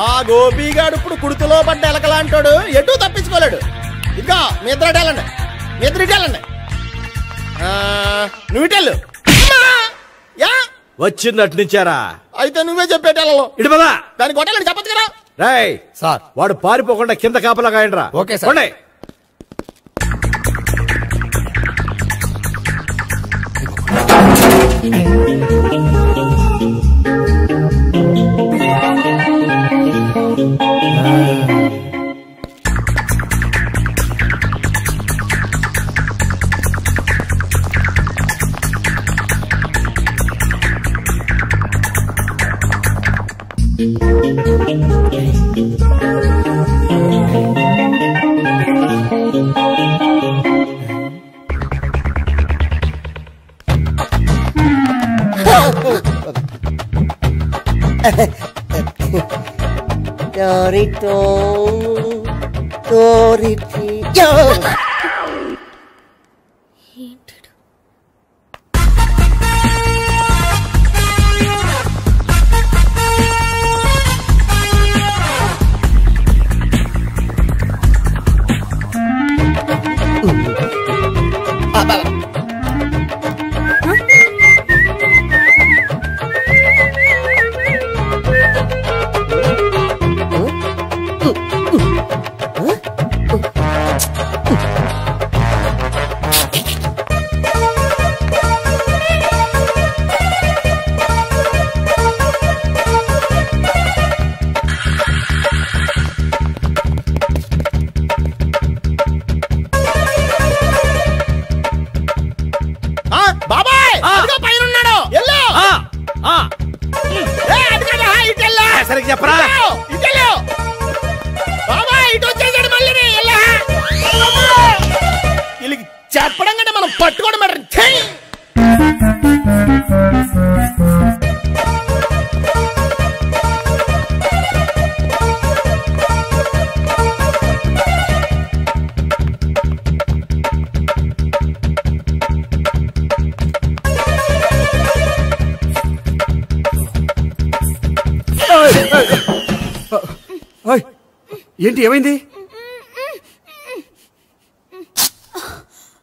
ఆ గోపిగాడు ఇప్పుడు కుడుతులో పడ్డ ఎలకలాంటాడు, ఎటు తప్పించుకోలేడు. ఇదిగా మీ ఇద్దరు వెళ్ళండి, మీ ఇద్దరు ఇటు వెళ్ళండి. నువ్వు ఇటెళ్ళు. వచ్చింది అటు నుంచారా? అయితే నువ్వే చెప్పేటెళ్ళలో ఇటు పదా. దానికి కొట్టాలని చెప్పచ్చు కదా. రాయ్ సార్, వాడు పారిపోకుండా కింద కాపలా కాయండి రా. Okay sir. సరిగ్గా చెప్పరా. వీళ్ళకి చెప్పడం కంటే మనం పట్టుకోవడం మాట. ఏంటి, ఏమైంది?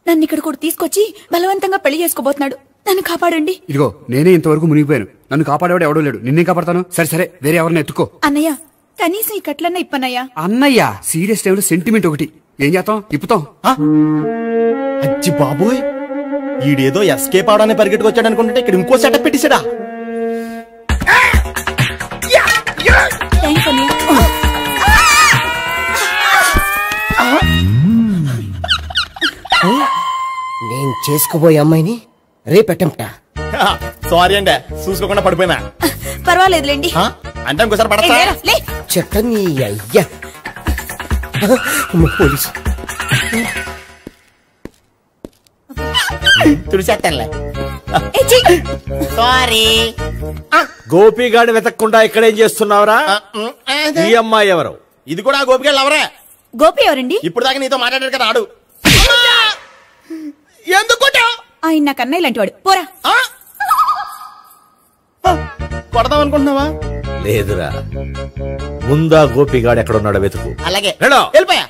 నన్ను ఇక్కడ కూడా తీసుకొచ్చి బలవంతంగా పెళ్లి చేసుకోబోతున్నాడు. నన్ను కాపాడండి. ఇదిగో నేనే ఇంతవరకు మునిగిపోయాను. నన్ను కాపాడేవాడు ఎవడో లేడు. నిన్నే కాపాడతాను. సరే సరే, వేరే ఎవరిని ఎత్తుకో. అన్నయ్య, కనీసం ఈ కట్లన్నా ఇప్పనయ్యా. అన్నయ్య, సీరియస్ టైంలో సెంటిమెంట్ ఒకటి. ఏం చేస్తాం? ఇప్పుతాం. అచ్చి బాబోయ్, ఈడేదో ఎస్కేప్ అవడానికి పరిగెట్టుకొచ్చాడు అనుకుంటే ఇక్కడ ఇంకో సెటప్ పెట్టేశాడా. నేను చేసుకోబోయే అమ్మాయిని రేపెట్టంటా. సారీ అండి, చూసుకోకుండా పడిపోయినా. పర్వాలేదులేండి. అంటే ఇంకోసారి పడతా. చెట్ట నీ అయ్యా. పోలీసు తుడిచేస్తానులే. సారీ. గోపిగాడిని వెతక్కుండా ఇక్కడేం చేస్తున్నావురా? ఈ అమ్మాయి ఎవరు? ఇది కూడా గోపిగాడు ఎవరే? గోపి ఎవరండి? ఇప్పుడు దాకా నీతో మాట్లాడాడు కదా ఆడు. ఎందుకు ఆయన నాకు అన్నయ్య లాంటి వాడు. పోరా. కొడదాం అనుకుంటున్నావా? లేదురా, ముందా గోపిగాడు ఎక్కడున్నాడో వెతుకు. అలాగే వెళ్ళో. వెళ్ళిపోయా.